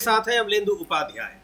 साथ है अमलेंदु उपाध्याय।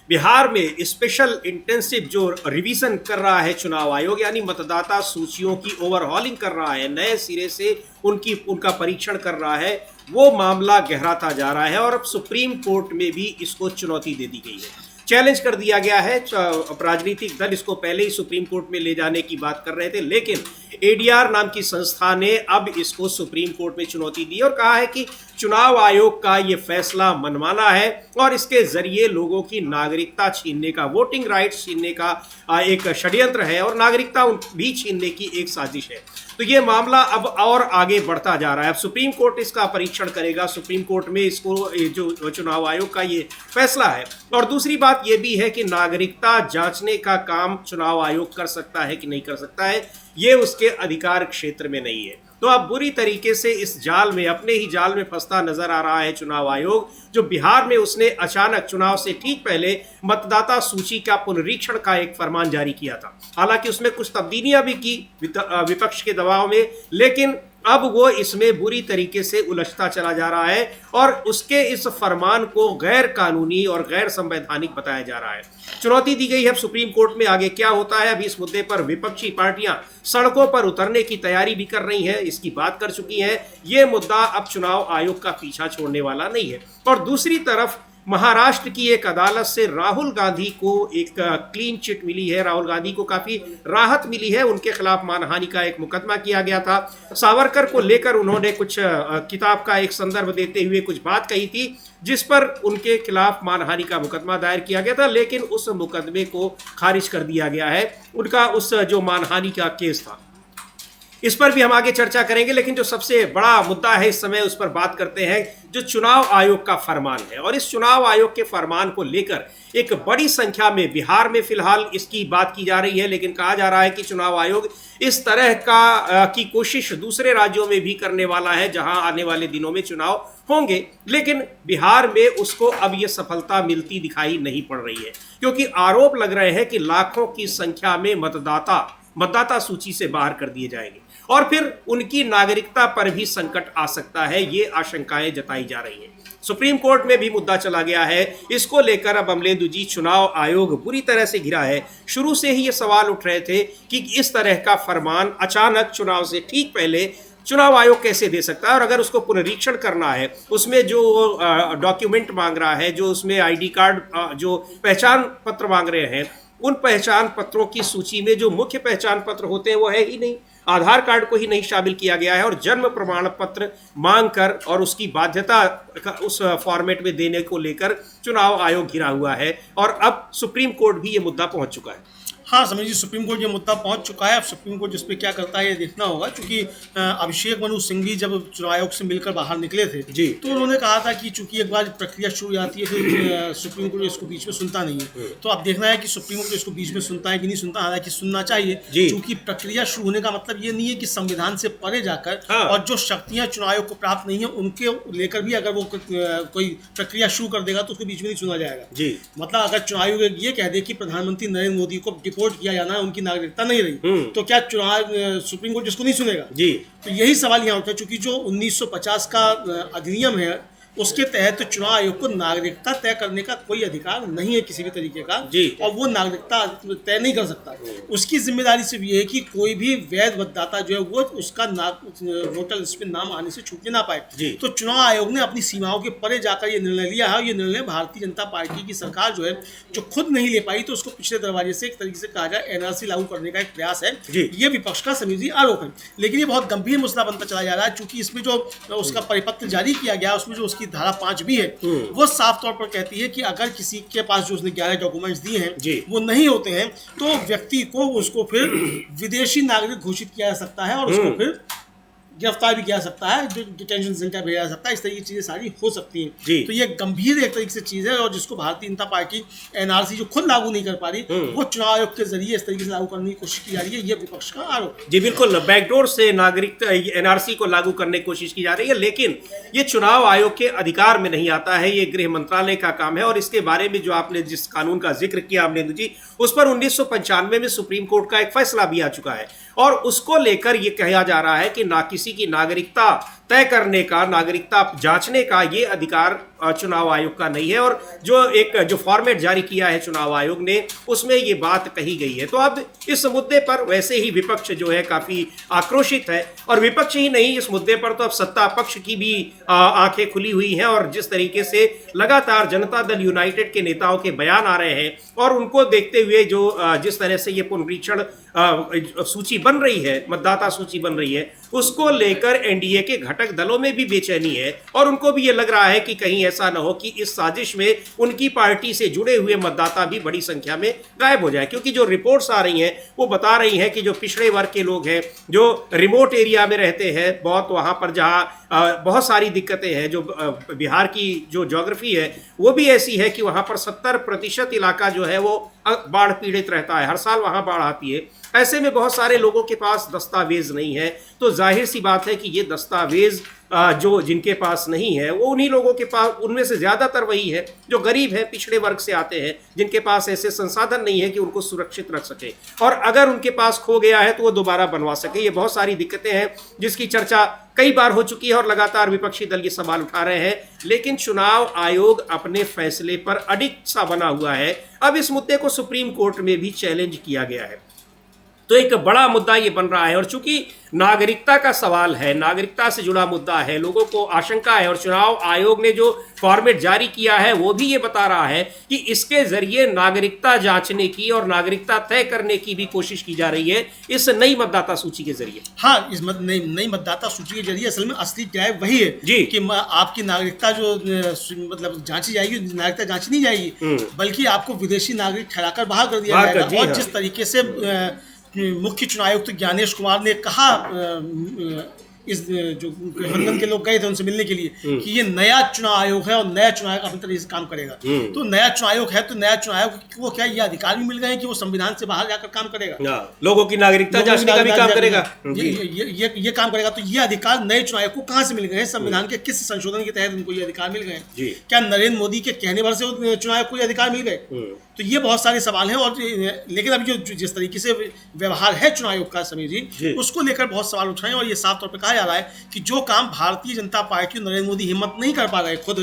बिहार में स्पेशल इंटेंसिव जो रिवीजन कर रहा है चुनाव आयोग, यानी मतदाता सूचियों की ओवरहॉलिंग कर रहा है, नए सिरे से उनका परीक्षण कर रहा है, वो मामला गहराता जा रहा है और अब सुप्रीम कोर्ट में भी इसको चुनौती दे दी गई है, चैलेंज कर दिया गया है। राजनीतिक दल इसको पहले ही सुप्रीम कोर्ट में ले जाने की बात कर रहे थे, लेकिन एडीआर नाम की संस्था ने अब इसको सुप्रीम कोर्ट में चुनौती दी और कहा है कि चुनाव आयोग का ये फैसला मनमाना है और इसके जरिए लोगों की नागरिकता छीनने का, वोटिंग राइट्स छीनने का एक षड्यंत्र है और नागरिकता भी छीनने की एक साजिश है। तो ये मामला अब और आगे बढ़ता जा रहा है। अब सुप्रीम कोर्ट इसका परीक्षण करेगा, सुप्रीम कोर्ट में इसको जो चुनाव आयोग का ये फैसला है। और दूसरी बात ये भी है कि नागरिकता जांचने का काम चुनाव आयोग कर सकता है कि नहीं कर सकता है, ये उसके अधिकार क्षेत्र में नहीं है। तो अब बुरी तरीके से इस जाल में, अपने ही जाल में फंसता नजर आ रहा है चुनाव आयोग, जो बिहार में उसने अचानक चुनाव से ठीक पहले मतदाता सूची का पुनरीक्षण का एक फरमान जारी किया था। हालांकि उसमें कुछ तब्दीलियां भी की विपक्ष के दबाव में, लेकिन अब वो इसमें बुरी तरीके से उलझता चला जा रहा है और उसके इस फरमान को गैर कानूनी और गैर संवैधानिक बताया जा रहा है। चुनौती दी गई है सुप्रीम कोर्ट में, आगे क्या होता है। अभी इस मुद्दे पर विपक्षी पार्टियां सड़कों पर उतरने की तैयारी भी कर रही हैं, इसकी बात कर चुकी हैं। ये मुद्दा अब चुनाव आयोग का पीछा छोड़ने वाला नहीं है। और दूसरी तरफ महाराष्ट्र की एक अदालत से राहुल गांधी को एक क्लीन चिट मिली है, राहुल गांधी को काफी राहत मिली है। उनके खिलाफ मानहानि का एक मुकदमा किया गया था, सावरकर को लेकर उन्होंने कुछ किताब का एक संदर्भ देते हुए कुछ बात कही थी, जिस पर उनके खिलाफ मानहानि का मुकदमा दायर किया गया था, लेकिन उस मुकदमे को खारिज कर दिया गया है। उनका उस जो मानहानि का केस था, इस पर भी हम आगे चर्चा करेंगे। लेकिन जो सबसे बड़ा मुद्दा है इस समय, उस पर बात करते हैं, जो चुनाव आयोग का फरमान है। और इस चुनाव आयोग के फरमान को लेकर एक बड़ी संख्या में बिहार में फिलहाल इसकी बात की जा रही है, लेकिन कहा जा रहा है कि चुनाव आयोग इस तरह की कोशिश दूसरे राज्यों में भी करने वाला है, जहां आने वाले दिनों में चुनाव होंगे। लेकिन बिहार में उसको अब यह सफलता मिलती दिखाई नहीं पड़ रही है, क्योंकि आरोप लग रहे हैं कि लाखों की संख्या में मतदाता सूची से बाहर कर दिए जाएंगे और फिर उनकी नागरिकता पर भी संकट आ सकता है, ये आशंकाएं जताई जा रही हैं। सुप्रीम कोर्ट में भी मुद्दा चला गया है, इसको लेकर अब अमलेंदु जी, चुनाव आयोग बुरी तरह से घिरा है। शुरू से ही ये सवाल उठ रहे थे कि इस तरह का फरमान अचानक चुनाव से ठीक पहले चुनाव आयोग कैसे दे सकता है, और अगर उसको पुनरीक्षण करना है, उसमें जो डॉक्यूमेंट मांग रहा है, जो उसमें ID कार्ड, जो पहचान पत्र मांग रहे हैं, उन पहचान पत्रों की सूची में जो मुख्य पहचान पत्र होते हैं वो है ही नहीं, आधार कार्ड को ही नहीं शामिल किया गया है। और जन्म प्रमाण पत्र मांगकर और उसकी बाध्यता उस फॉर्मेट में देने को लेकर चुनाव आयोग घिरा हुआ है और अब सुप्रीम कोर्ट भी ये मुद्दा पहुंच चुका है। हाँ समझ लीजिए, सुप्रीम कोर्ट ये मुद्दा पहुंच चुका है। अब सुप्रीम कोर्ट जिस पे क्या करता है ये देखना होगा, क्योंकि अभिषेक मनु सिंघवी जब चुनाव आयोग से मिलकर बाहर निकले थे जी, तो उन्होंने कहा था कि चूंकि एक बार प्रक्रिया शुरू हो जाती है फिर सुप्रीम कोर्ट इसको बीच में सुनता नहीं है। तो अब देखना है कि सुप्रीम कोर्ट इसको बीच में सुनता है कि नहीं सुनता। हालांकि सुनना चाहिए, क्योंकि प्रक्रिया शुरू होने का मतलब ये नहीं है कि संविधान से परे जाकर और जो शक्तियां चुनाव आयोग को प्राप्त नहीं है उनके लेकर भी अगर वो कोई प्रक्रिया शुरू कर देगा तो उसको बीच में नहीं सुना जाएगा जी। मतलब अगर चुनाव आयोग ये कह दे कि प्रधानमंत्री नरेंद्र मोदी को डिपोर्ट किया जाना है, उनकी नागरिकता नहीं रही, तो क्या चुनाव सुप्रीम कोर्ट जिसको नहीं सुनेगा जी। तो यही सवाल यहाँ उठा, चूंकि जो 1950 का अधिनियम है उसके तहत चुनाव आयोग को नागरिकता तय करने का कोई अधिकार नहीं है किसी भी तरीके का जी, और वो नागरिकता तय नहीं कर सकता। उसकी जिम्मेदारी सिर्फ ये है कि कोई भी वैध मतदाता जो है वो उसका वोटर लिस्ट में नाम आने से छूटने ना पाए। तो चुनाव आयोग ने अपनी सीमाओं के परे जाकर ये निर्णय लिया है। ये निर्णय भारतीय जनता पार्टी की सरकार जो है जो खुद नहीं ले पाई, तो उसको पिछले दरवाजे से एक तरीके से कहा जाए NRC लागू करने का एक प्रयास है। ये विपक्ष का समझिए आरोप है, लेकिन ये बहुत गंभीर मसला बनता चला जा रहा है, चूंकि इसमें जो उसका परिपत्र जारी किया गया उसमें जो उसकी धारा 5 भी है वो साफ तौर पर कहती है कि अगर किसी के पास जो उसने 11 डॉक्यूमेंट्स दिए हैं वो नहीं होते हैं तो व्यक्ति को उसको फिर विदेशी नागरिक घोषित किया जा सकता है और उसको फिर गिरफ्तार भी किया जा सकता है, डिटेंशन सेंटर भेजा जा सकता है। इस तरह की चीजें सारी हो सकती हैं। तो ये गंभीर एक तरीके से चीज है, और जिसको भारतीय जनता पार्टी NRC जो खुद लागू नहीं कर पा रही वो चुनाव आयोग के जरिए इस तरीके से लागू करने की कोशिश की जा रही है। ये विपक्ष का आरोप है जी। बिल्कुल, बैकडोर से नागरिकता NRC को लागू करने की कोशिश की जा रही है, लेकिन ये चुनाव आयोग के अधिकार में नहीं आता है, ये गृह मंत्रालय का काम है। और इसके बारे में जो आपने जिस कानून का जिक्र किया अमलेंदु जी, उस पर 1995 में सुप्रीम कोर्ट का एक फैसला भी आ चुका है और उसको लेकर ये कहा जा रहा है कि ना किसी की नागरिकता तय करने का, नागरिकता जांचने का ये अधिकार चुनाव आयोग का नहीं है। और जो फॉर्मेट जारी किया है चुनाव आयोग ने, उसमें ये बात कही गई है। तो अब इस मुद्दे पर वैसे ही विपक्ष जो है काफी आक्रोशित है, और विपक्ष ही नहीं, इस मुद्दे पर तो अब सत्ता पक्ष की भी आंखें खुली हुई हैं। और जिस तरीके से लगातार जनता दल यूनाइटेड के नेताओं के बयान आ रहे हैं, और उनको देखते हुए जिस तरह से ये पुनरीक्षण सूची बन रही है, मतदाता सूची बन रही है, उसको लेकर एनडीए के घटक दलों में भी बेचैनी है। और उनको भी ये लग रहा है कि कहीं ऐसा ना हो कि इस साजिश में उनकी पार्टी से जुड़े हुए मतदाता भी बड़ी संख्या में गायब हो जाए। क्योंकि जो रिपोर्ट्स आ रही हैं वो बता रही हैं कि जो पिछड़े वर्ग के लोग हैं, जो रिमोट एरिया में रहते हैं, बहुत वहाँ पर जहाँ बहुत सारी दिक्कतें हैं, जो बिहार की जो ज्योग्राफी है वो भी ऐसी है कि वहाँ पर 70% इलाका जो है वो बाढ़ पीड़ित रहता है, हर साल वहाँ बाढ़ आती है। ऐसे में बहुत सारे लोगों के पास दस्तावेज नहीं है। तो जाहिर सी बात है कि ये दस्तावेज जो जिनके पास नहीं है वो उन्हीं लोगों के पास, उनमें से ज़्यादातर वही है जो गरीब है, पिछड़े वर्ग से आते हैं, जिनके पास ऐसे संसाधन नहीं है कि उनको सुरक्षित रख सके, और अगर उनके पास खो गया है तो वो दोबारा बनवा सके। ये बहुत सारी दिक्कतें हैं जिसकी चर्चा कई बार हो चुकी है और लगातार विपक्षी दल ये सवाल उठा रहे हैं। लेकिन चुनाव आयोग अपने फैसले पर अडिग सा बना हुआ है। अब इस मुद्दे को सुप्रीम कोर्ट में भी चैलेंज किया गया है। तो एक बड़ा मुद्दा ये बन रहा है, और चूंकि नागरिकता का सवाल है, नागरिकता से जुड़ा मुद्दा है, लोगों को आशंका है, और चुनाव आयोग ने जो फॉर्मेट जारी किया है वो भी ये बता रहा है कि इसके जरिए नागरिकता जांचने की और नागरिकता तय करने की भी कोशिश की जा रही है इस नई मतदाता सूची के जरिए। हाँ, इस नई मतदाता सूची के जरिए असल में असली ड्राइव वही है जी, कि आपकी नागरिकता जो मतलब जांची जाएगी, नागरिकता जांची नहीं जाएगी, बल्कि आपको विदेशी नागरिक ठहराकर बाहर कर दिया जाएगा। और जिस तरीके से मुख्य चुनाव आयुक्त ज्ञानेश कुमार ने कहा, इस जो गठबंधन के लोग गए थे उनसे मिलने के लिए, कि ये नया चुनाव आयोग है और नया चुनाव आयोग अपनी तरीके से काम करेगा। तो नया चुनाव आयोग है तो नया चुनाव आयोग को क्या ये अधिकार भी मिल गए हैं कि वो संविधान से बाहर जाकर काम करेगा, लोगों की नागरिकता जांचने का भी काम करेगा, ये काम करेगा। तो ये अधिकार नए चुनाव आयोग को कहाँ से मिल गए हैं? संविधान के किस संशोधन के तहत उनको ये अधिकार मिल गए? क्या नरेंद्र मोदी के कहने भर से चुनाव आयोग को ये अधिकार मिल गए? तो ये बहुत सारे सवाल हैं। और लेकिन अभी जो जिस तरीके से व्यवहार है चुनाव आयोग का समीर जी, उसको लेकर बहुत सवाल उठ रहे हैं। और ये साफ तौर पर कहा जा रहा है कि जो काम भारतीय जनता पार्टी नरेंद्र मोदी हिम्मत नहीं कर पा रहे खुद,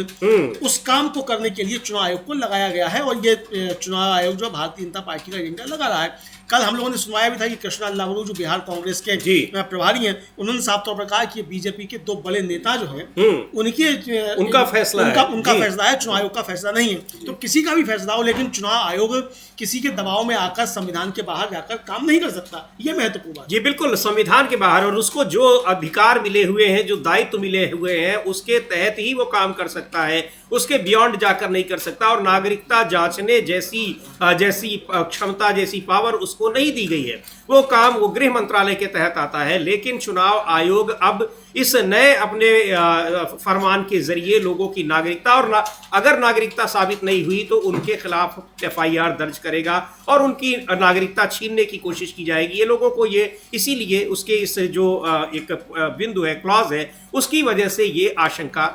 उस काम को करने के लिए चुनाव आयोग को लगाया गया है। और ये चुनाव आयोग जो भारतीय जनता पार्टी का एजेंडा लगा रहा है। कल हम लोगों ने सुनाया भी था कि कृष्णा लावरू जो बिहार कांग्रेस के प्रभारी हैं, उन्होंने साफ तौर पर कहा कि बीजेपी के दो बड़े नेता जो हैं उनका फैसला है, चुनाव आयोग का फैसला नहीं है। तो किसी का भी फैसला हो, लेकिन चुनाव आयोग किसी के दबाव में आकर संविधान के बाहर जाकर काम नहीं कर सकता। ये महत्वपूर्ण बात। जी बिल्कुल, संविधान के बाहर, और उसको जो अधिकार मिले हुए हैं, जो दायित्व मिले हुए हैं, उसके तहत ही वो काम कर सकता है, उसके बियॉन्ड जाकर नहीं कर सकता। और नागरिकता जांचने जैसी क्षमता, जैसी पावर उसको नहीं दी गई है। वो काम वो गृह मंत्रालय के तहत आता है। लेकिन चुनाव आयोग अब इस नए अपने फरमान के जरिए लोगों की नागरिकता, और अगर नागरिकता साबित नहीं हुई तो उनके खिलाफ FIR दर्ज करेगा और उनकी नागरिकता छीनने की कोशिश की जाएगी। ये लोगों को ये इसीलिए उसके इस जो एक बिंदु है, क्लॉज है, उसकी वजह से ये आशंका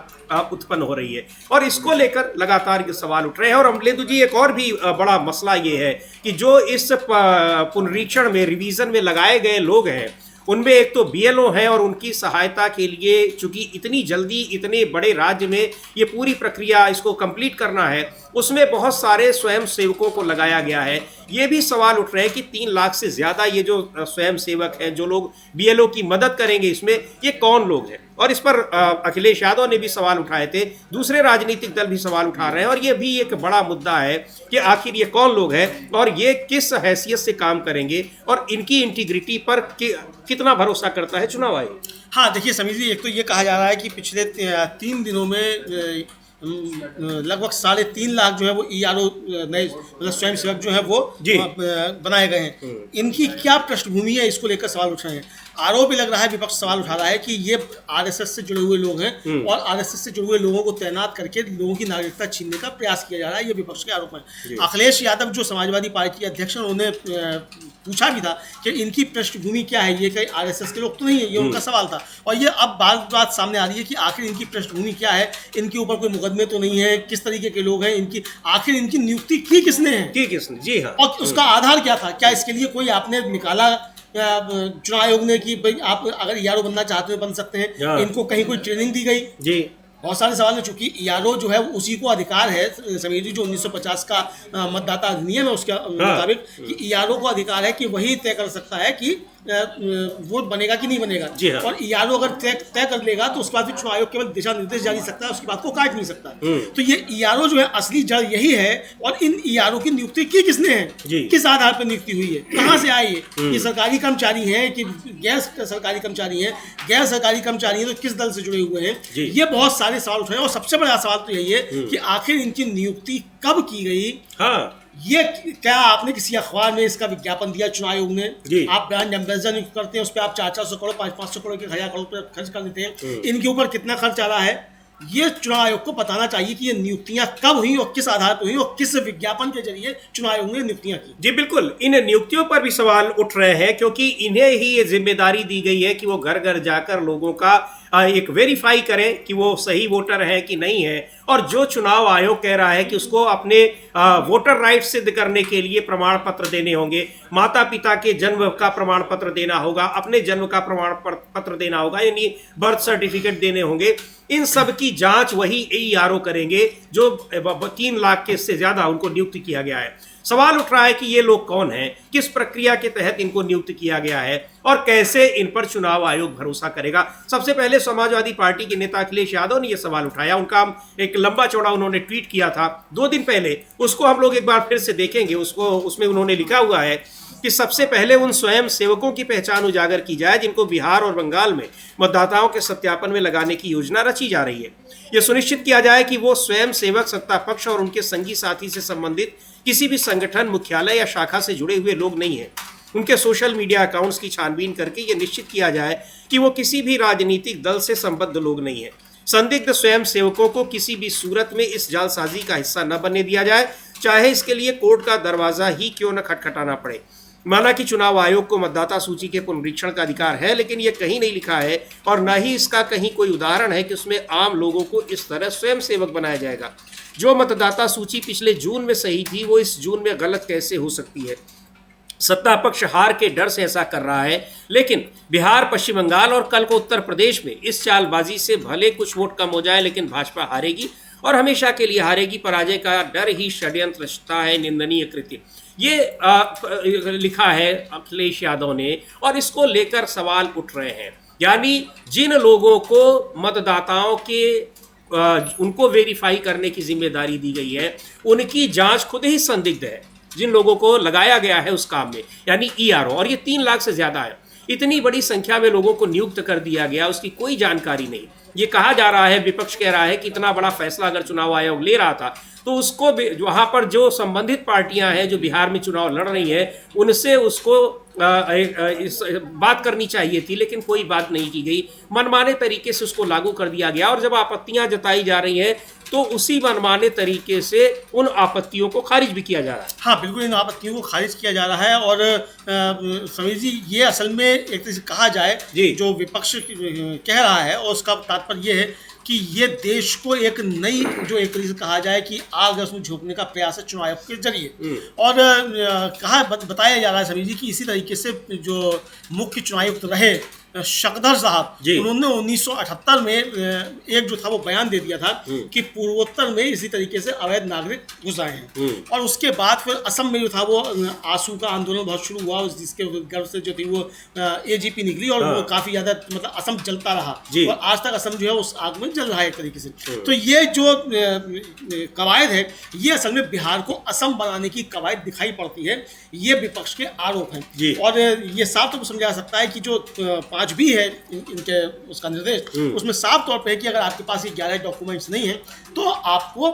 उत्पन्न हो रही है। और इसको लेकर लगातार ये सवाल उठ रहे हैं। और अमलेंदु जी, एक और भी बड़ा मसला ये है कि जो इस पुनरीक्षण में, रिवीजन में लगाए गए लोग हैं, उनमें एक तो BLO हैं, और उनकी सहायता के लिए चूंकि इतनी जल्दी इतने बड़े राज्य में ये पूरी प्रक्रिया इसको कंप्लीट करना है, उसमें बहुत सारे स्वयं सेवकों को लगाया गया है। ये भी सवाल उठ रहे हैं कि 3 लाख से ज़्यादा ये जो स्वयं सेवक हैं, जो लोग BLO की मदद करेंगे, इसमें ये कौन लोग हैं? और इस पर अखिलेश यादव ने भी सवाल उठाए थे, दूसरे राजनीतिक दल भी सवाल उठा रहे हैं। और ये भी एक बड़ा मुद्दा है कि आखिर ये कौन लोग हैं और ये किस हैसियत से काम करेंगे, और इनकी इंटीग्रिटी पर कितना भरोसा करता है चुनाव आयोग। हाँ, देखिए समीर जी, एक तो ये कहा जा रहा है कि पिछले 3 दिनों में लगभग 3.5 लाख जो है वो ERO नए मतलब स्वयं सेवक जो है वो बनाए गए हैं। इनकी क्या पृष्ठभूमि है, इसको लेकर सवाल उठ रहे हैं। आरोप भी लग रहा है, विपक्ष सवाल उठा रहा है कि ये RSS से जुड़े हुए लोग हैं और RSS से जुड़े हुए लोगों को तैनात करके लोगों की नागरिकता छीनने का प्रयास किया जा रहा है। ये विपक्ष के आरोप हैं। अखिलेश यादव जो समाजवादी पार्टी के अध्यक्ष हैं, उन्होंने पूछा भी था कि इनकी पृष्ठभूमि क्या है, ये कहीं RSS के लोग तो नहीं है, ये उनका सवाल था। और ये अब बात सामने आ रही है कि आखिर इनकी पृष्ठभूमि क्या है, इनके ऊपर कोई मुकदमे तो नहीं है, किस तरीके के लोग हैं, इनकी आखिर नियुक्ति की किसने है, जी हाँ, और उसका आधार क्या था, क्या इसके लिए कोई आपने निकाला चुनाव आयोग ने कि भाई आप अगर ईआरओ बनना चाहते हो बन सकते हैं, हाँ। इनको कहीं कोई ट्रेनिंग दी गई? जी बहुत सारे सवाल है, चूंकि ईआरओ जो है उसी को अधिकार है, समीर जी, जो 1950 का मतदाता अधिनियम है उसके मुताबिक कि ईआरओ को अधिकार है कि वही तय कर सकता है कि वोट बनेगा कि नहीं बनेगा। जी हाँ। और ईआरओ अगर तय कर लेगा तो उसके बाद फिर चुनाव आयोग केवल दिशा निर्देश जारी सकता है, उसकी बात को काट नहीं सकता। तो ये ईआरओ जो है असली जड़ यही है। और इन ईआरओ की नियुक्ति की किसने है, किस आधार पर नियुक्ति हुई है, कहाँ से आई है, ये सरकारी कर्मचारी है कि गैर सरकारी कर्मचारी है, गैर सरकारी कर्मचारी है तो किस दल से जुड़े हुए हैं, ये बहुत सारे सवाल उठ रहे हैं। और सबसे बड़ा सवाल तो यही है कि आखिर इनकी नियुक्ति कब की गई। हाँ, ये क्या आपने किसी अखबार में इसका विज्ञापन दिया चुनाव आयोग ने? आप ब्रांड एम्बेसडर नियुक्त करते हैं, उस पर आप 400 करोड़ 500 करोड़ के 1000 करोड़ रुपए खर्च कर देते हैं, इनके ऊपर कितना खर्च आ रहा है, ये चुनाव आयोग को बताना चाहिए कि ये नियुक्तियां कब हुई और किस आधार पर हुई और किस विज्ञापन के जरिए चुनाव आयोग ने नियुक्तियां की। जी बिल्कुल, इन नियुक्तियों पर भी सवाल उठ रहे हैं क्योंकि इन्हें ही ये जिम्मेदारी दी गई है कि वो घर घर जाकर लोगों का एक वेरीफाई करें कि वो सही वोटर है कि नहीं है। और जो चुनाव आयोग कह रहा है कि उसको अपने वोटर राइट सिद्ध करने के लिए प्रमाण पत्र देने होंगे, माता पिता के जन्म का प्रमाण पत्र देना होगा, अपने जन्म का प्रमाण पत्र देना होगा, यानी बर्थ सर्टिफिकेट देने होंगे। इन सब की जांच वही ईआरओ करेंगे जो 3 लाख के से ज्यादा उनको नियुक्त किया गया है। सवाल उठ रहा है कि ये लोग कौन हैं, किस प्रक्रिया के तहत इनको नियुक्त किया गया है और कैसे इन पर चुनाव आयोग भरोसा करेगा। सबसे पहले समाजवादी पार्टी के नेता अखिलेश यादव ने यह सवाल उठाया। उनका एक लंबा चौड़ा उन्होंने ट्वीट किया था 2 दिन पहले, उसको हम लोग एक बार फिर से देखेंगे। उसमें उन्होंने लिखा हुआ है कि सबसे पहले उन स्वयं सेवकों की पहचान उजागर की जाए जिनको बिहार और बंगाल में मतदाताओं के सत्यापन में लगाने की योजना रची जा रही है। यह सुनिश्चित किया जाए कि वो स्वयं सेवक सत्ता पक्ष और उनके संगी साथी से संबंधित किसी भी संगठन, मुख्यालय या शाखा से जुड़े हुए लोग नहीं हैं। उनके सोशल मीडिया अकाउंट्स की छानबीन करके ये निश्चित किया जाए कि वो किसी भी राजनीतिक दल से संबद्ध लोग नहीं हैं। संदिग्ध स्वयं सेवकों को किसी भी सूरत में इस जालसाजी का हिस्सा न बनने दिया जाए, चाहे इसके लिए कोर्ट का दरवाजा ही क्यों न खटखटाना पड़े। माना कि चुनाव आयोग को मतदाता सूची के पुनरीक्षण का अधिकार है, लेकिन यह कहीं नहीं लिखा है और न ही इसका कहीं कोई उदाहरण है कि उसमें आम लोगों को इस तरह स्वयं सेवक बनाया जाएगा। जो मतदाता सूची पिछले जून में सही थी वो इस जून में गलत कैसे हो सकती है। सत्ता पक्ष हार के डर से ऐसा कर रहा है, लेकिन बिहार, पश्चिम बंगाल और कल को उत्तर प्रदेश में इस चालबाजी से भले कुछ वोट कम हो जाए, लेकिन भाजपा हारेगी और हमेशा के लिए हारेगी। पराजय का डर ही षड्यंत्र रचता है, निंदनीय कृत्य। ये लिखा है अखिलेश यादव ने और इसको लेकर सवाल उठ रहे हैं। यानी जिन लोगों को मतदाताओं के उनको वेरीफाई करने की जिम्मेदारी दी गई है, उनकी जांच खुद ही संदिग्ध है। जिन लोगों को लगाया गया है उस काम में, यानी ईआरओ, और ये 3 लाख से ज्यादा है। इतनी बड़ी संख्या में लोगों को नियुक्त कर दिया गया, उसकी कोई जानकारी नहीं। ये कहा जा रहा है, विपक्ष कह रहा है कि इतना बड़ा फैसला अगर चुनाव आयोग ले रहा था तो उसको वहां पर जो संबंधित पार्टियां हैं जो बिहार में चुनाव लड़ रही हैं उनसे उसको बात करनी चाहिए थी, लेकिन कोई बात नहीं की गई। मनमाने तरीके से उसको लागू कर दिया गया और जब आपत्तियां जताई जा रही हैं तो उसी मनमाने तरीके से उन आपत्तियों को खारिज भी किया जा रहा है। हाँ बिल्कुल, इन आपत्तियों को खारिज किया जा रहा है। और समीर जी, ये असल में एक तरह से कहा जाए जो विपक्ष कह रहा है और उसका तात्पर्य ये है कि ये देश को एक नई, जो एक तरीके से कहा जाए कि आग है उसमें झोंकने का प्रयास है चुनाव आयोग के जरिए। और बताया जा रहा है समीर जी कि इसी तरीके से जो मुख्य चुनाव आयुक्त रहे शकधर साहब, उन्होंने 1978 में एक जो था वो बयान दे दिया था कि पूर्वोत्तर में इसी तरीके से अवैध नागरिक घुस आए हैं। और उसके बाद फिर असम में जो था वो आंसू का आंदोलन बहुत शुरू हुआ, जिसके गर्भ से जो थी वो एजीपी निकली और वो काफी ज्यादा मतलब असम जलता रहा और आज तक असम जो है उस आग में जल रहा है एक तरीके से। तो ये जो कवायद है ये असल में बिहार को असम बनाने की कवायद दिखाई पड़ती है, ये विपक्ष के आरोप हैं। और ये साफ तौर पर समझा जा सकता है कि जो आज भी है इनके उसका निर्देश, उसमें साफ तौर पे है कि अगर आपके पास ये 11 डॉक्यूमेंट्स नहीं है तो आपको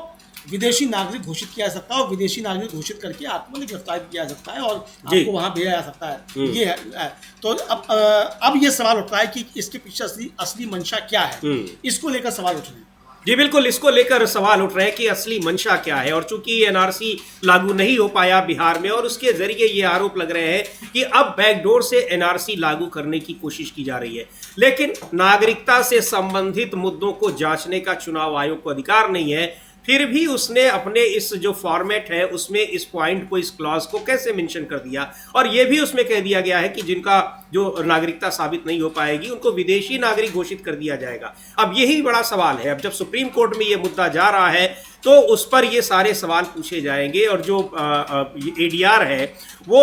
विदेशी नागरिक घोषित किया जा सकता है और विदेशी नागरिक घोषित करके आपको गिरफ्तार किया जा सकता है और आपको वहां भेजा जा सकता है। ये है। तो अब ये सवाल उठता है कि इसके पीछे असली मंशा क्या है, इसको लेकर सवाल उठ रहे हैं। जी बिल्कुल, इसको लेकर सवाल उठ रहे हैं कि असली मंशा क्या है। और चूंकि एनआरसी लागू नहीं हो पाया बिहार में और उसके जरिए ये आरोप लग रहे हैं कि अब बैकडोर से एनआरसी लागू करने की कोशिश की जा रही है, लेकिन नागरिकता से संबंधित मुद्दों को जांचने का चुनाव आयोग को अधिकार नहीं है। फिर भी उसने अपने इस जो फॉर्मेट है उसमें इस पॉइंट को, इस क्लॉज को कैसे मेंशन कर दिया, और ये भी उसमें कह दिया गया है कि जिनका जो नागरिकता साबित नहीं हो पाएगी उनको विदेशी नागरिक घोषित कर दिया जाएगा। अब यही बड़ा सवाल है, अब जब सुप्रीम कोर्ट में ये मुद्दा जा रहा है तो उस पर ये सारे सवाल पूछे जाएंगे, और जो एडीआर है वो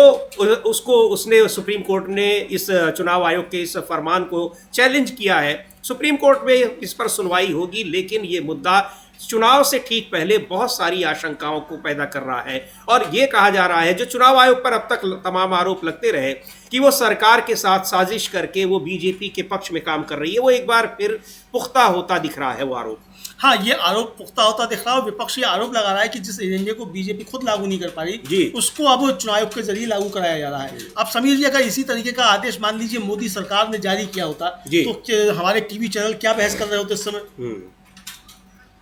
उसने सुप्रीम कोर्ट ने इस चुनाव आयोग के इस फरमान को चैलेंज किया है। सुप्रीम कोर्ट में इस पर सुनवाई होगी, लेकिन ये मुद्दा चुनाव से ठीक पहले बहुत सारी आशंकाओं को पैदा कर रहा है, और ये कहा जा रहा है जो चुनाव आयोग पर अब तक तमाम आरोप लगते रहे कि वो सरकार के साथ साजिश करके वो बीजेपी के पक्ष में काम कर रही है, वो एक बार फिर पुख्ता होता दिख रहा है वो आरोप। हाँ, ये आरोप पुख्ता होता दिख रहा है। विपक्ष ये आरोप लगा रहा है कि जिस एजेंडे को बीजेपी खुद लागू नहीं कर पा रही उसको अब चुनाव आयोग के जरिए लागू कराया जा रहा है। अब समीर जी, अगर इसी तरीके का आदेश मान लीजिए मोदी सरकार ने जारी किया होता तो हमारे टीवी चैनल क्या बहस कर रहे होते इस समय?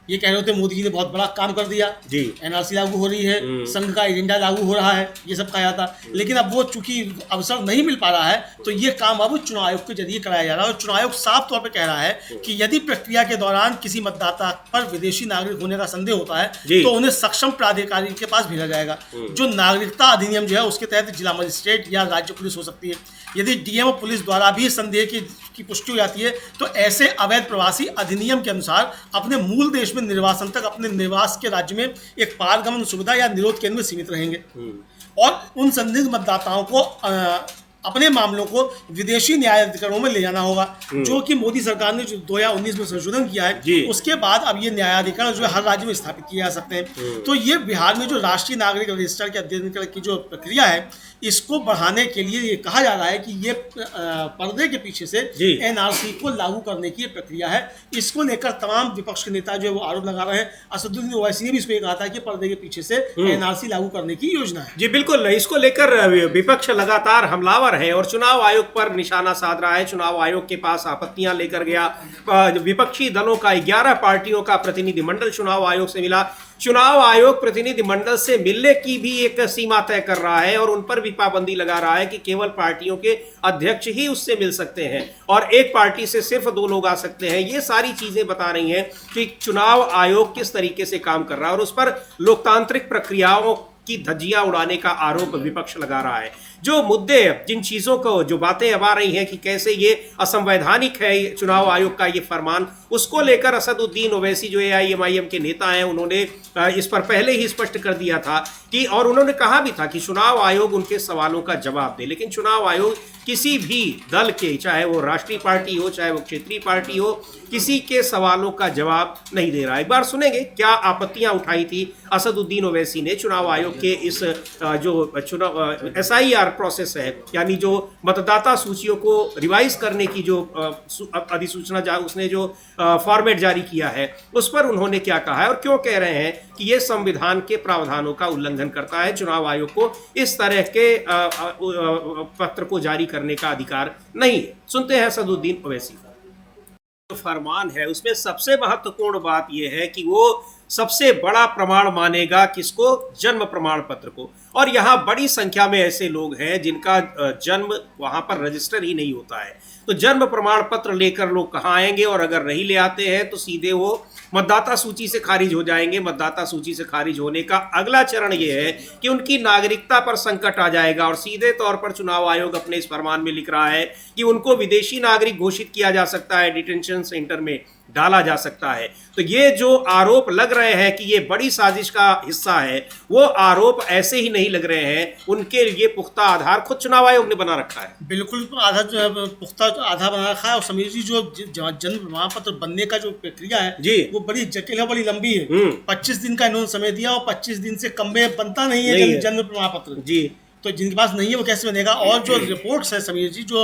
ये कह रहे होते मोदी जी ने बहुत बड़ा काम कर दिया, एनआरसी लागू हो रही है, संघ का एजेंडा लागू हो रहा है, ये सब कहा जाता। लेकिन अब वो चूंकि अवसर नहीं मिल पा रहा है तो ये काम अब चुनाव आयोग के जरिए कराया जा रहा है। और चुनाव आयोग साफ तौर पे कह रहा है कि यदि प्रक्रिया के दौरान किसी मतदाता पर विदेशी नागरिक होने का संदेह होता है तो उन्हें सक्षम प्राधिकारी के पास भेजा जाएगा। जो नागरिकता अधिनियम जो है उसके तहत जिला मजिस्ट्रेट या राज्य पुलिस हो सकती है। यदि डीएम और पुलिस द्वारा भी संदेह की पुष्टि हो जाती है तो ऐसे अवैध प्रवासी अधिनियम के अनुसार अपने मूल देश में निर्वासन तक अपने निवास के राज्य में एक पारगमन सुविधा या निरोध केंद्र में सीमित रहेंगे, और उन संदिग्ध मतदाताओं को अपने मामलों को विदेशी न्यायाधिकरणों में ले जाना होगा, जो कि मोदी सरकार ने जो 2019 में संशोधन किया है उसके बाद अब ये न्यायाधिकरण जो है हर राज्य में स्थापित किए जा सकते हैं। तो ये बिहार में जो राष्ट्रीय नागरिक रजिस्टर के अध्ययन की जो प्रक्रिया है इसको बढ़ाने के लिए ये कहा जा रहा है कि ये पर्दे के पीछे से एनआरसी को लागू करने की प्रक्रिया है। इसको लेकर तमाम विपक्ष के नेता जो है वो आरोप लगा रहे हैं। असदुद्दीन ओवैसी ने भी इस पर कहा था कि पर्दे के पीछे से एनआरसी लागू करने की योजना है। जी बिल्कुल, इसको लेकर विपक्ष लगातार हमलावर है और चुनाव आयोग पर निशाना साध रहा है। चुनाव आयोग के पास आपत्तियां लेकर गया, विपक्षी दलों का 11 पार्टियों का प्रतिनिधिमंडल चुनाव आयोग से मिला। चुनाव आयोग प्रतिनिधिमंडल से मिलने की भी एक सीमा तय कर रहा है और उन पर भी पाबंदी लगा रहा है कि केवल पार्टियों के अध्यक्ष ही उससे मिल सकते हैं और एक पार्टी से सिर्फ 2 लोग आ सकते हैं। ये सारी चीजें बता रही हैं कि चुनाव आयोग किस तरीके से काम कर रहा है और उस पर लोकतांत्रिक प्रक्रियाओं की धज्जियां उड़ाने का आरोप विपक्ष लगा रहा है। जो मुद्दे, जिन चीजों को, जो बातें अब आ रही हैं कि कैसे ये असंवैधानिक है चुनाव आयोग का ये फरमान, उसको लेकर असदुद्दीन ओवैसी जो एआईएमआईएम के नेता हैं उन्होंने इस पर पहले ही स्पष्ट कर दिया था कि, और उन्होंने कहा भी था कि चुनाव आयोग उनके सवालों का जवाब दे। लेकिन चुनाव आयोग किसी भी दल के, चाहे वो राष्ट्रीय पार्टी हो चाहे वो क्षेत्रीय पार्टी हो, किसी के सवालों का जवाब नहीं दे रहा। एक बार सुनेंगे क्या आपत्तियां उठाई थी असदुद्दीन ओवैसी ने चुनाव आयोग के इस जो चुनाव एसआईआर प्रोसेस है, यानी जो मतदाता सूचियों को रिवाइज करने की जो अधिसूचना उसने जो फॉर्मेट जारी किया है उस पर उन्होंने क्या कहा है और क्यों कह रहे हैं कि यह संविधान के प्रावधानों का उल्लंघन करता है। चुनाव आयोग को इस तरह के पत्र को जारी करने का अधिकार नहीं है। सुनते हैं असदुद्दीन ओवैसी। जो फरमान है उसमें सबसे महत्वपूर्ण बात यह है कि वो सबसे बड़ा प्रमाण मानेगा किसको? जन्म प्रमाण पत्र को। और यहाँ बड़ी संख्या में ऐसे लोग हैं जिनका जन्म वहां पर रजिस्टर ही नहीं होता है, तो जन्म प्रमाण पत्र लेकर लोग कहाँ आएंगे? और अगर नहीं ले आते हैं तो सीधे वो मतदाता सूची से खारिज हो जाएंगे। मतदाता सूची से खारिज होने का अगला चरण ये है कि उनकी नागरिकता पर संकट आ जाएगा और सीधे तौर पर चुनाव आयोग अपने इस फरमान में लिख रहा है कि उनको विदेशी नागरिक घोषित किया जा सकता है, डिटेंशन सेंटर में डाला जा सकता है। तो ये जो आरोप लग रहे हैं कि ये बड़ी साजिश का हिस्सा है, वो आरोप ऐसे ही नहीं लग रहे हैं, उनके लिए पुख्ता आधार खुद चुनाव आयोग ने बना रखा है। बिल्कुल आधार, पुख्ता आधार बना रखा है। और समीर जी, जो जन्म प्रमाण पत्र बनने का जो प्रक्रिया है जी, वो बड़ी जटिल है, बड़ी लंबी है। 25 दिन का इन्होंने समय दिया और 25 दिन से कम में बनता नहीं है जन्म प्रमाण पत्र जी। तो जिनके पास नहीं है वो कैसे बनेगा? और जो रिपोर्ट्स है समीर जी, जो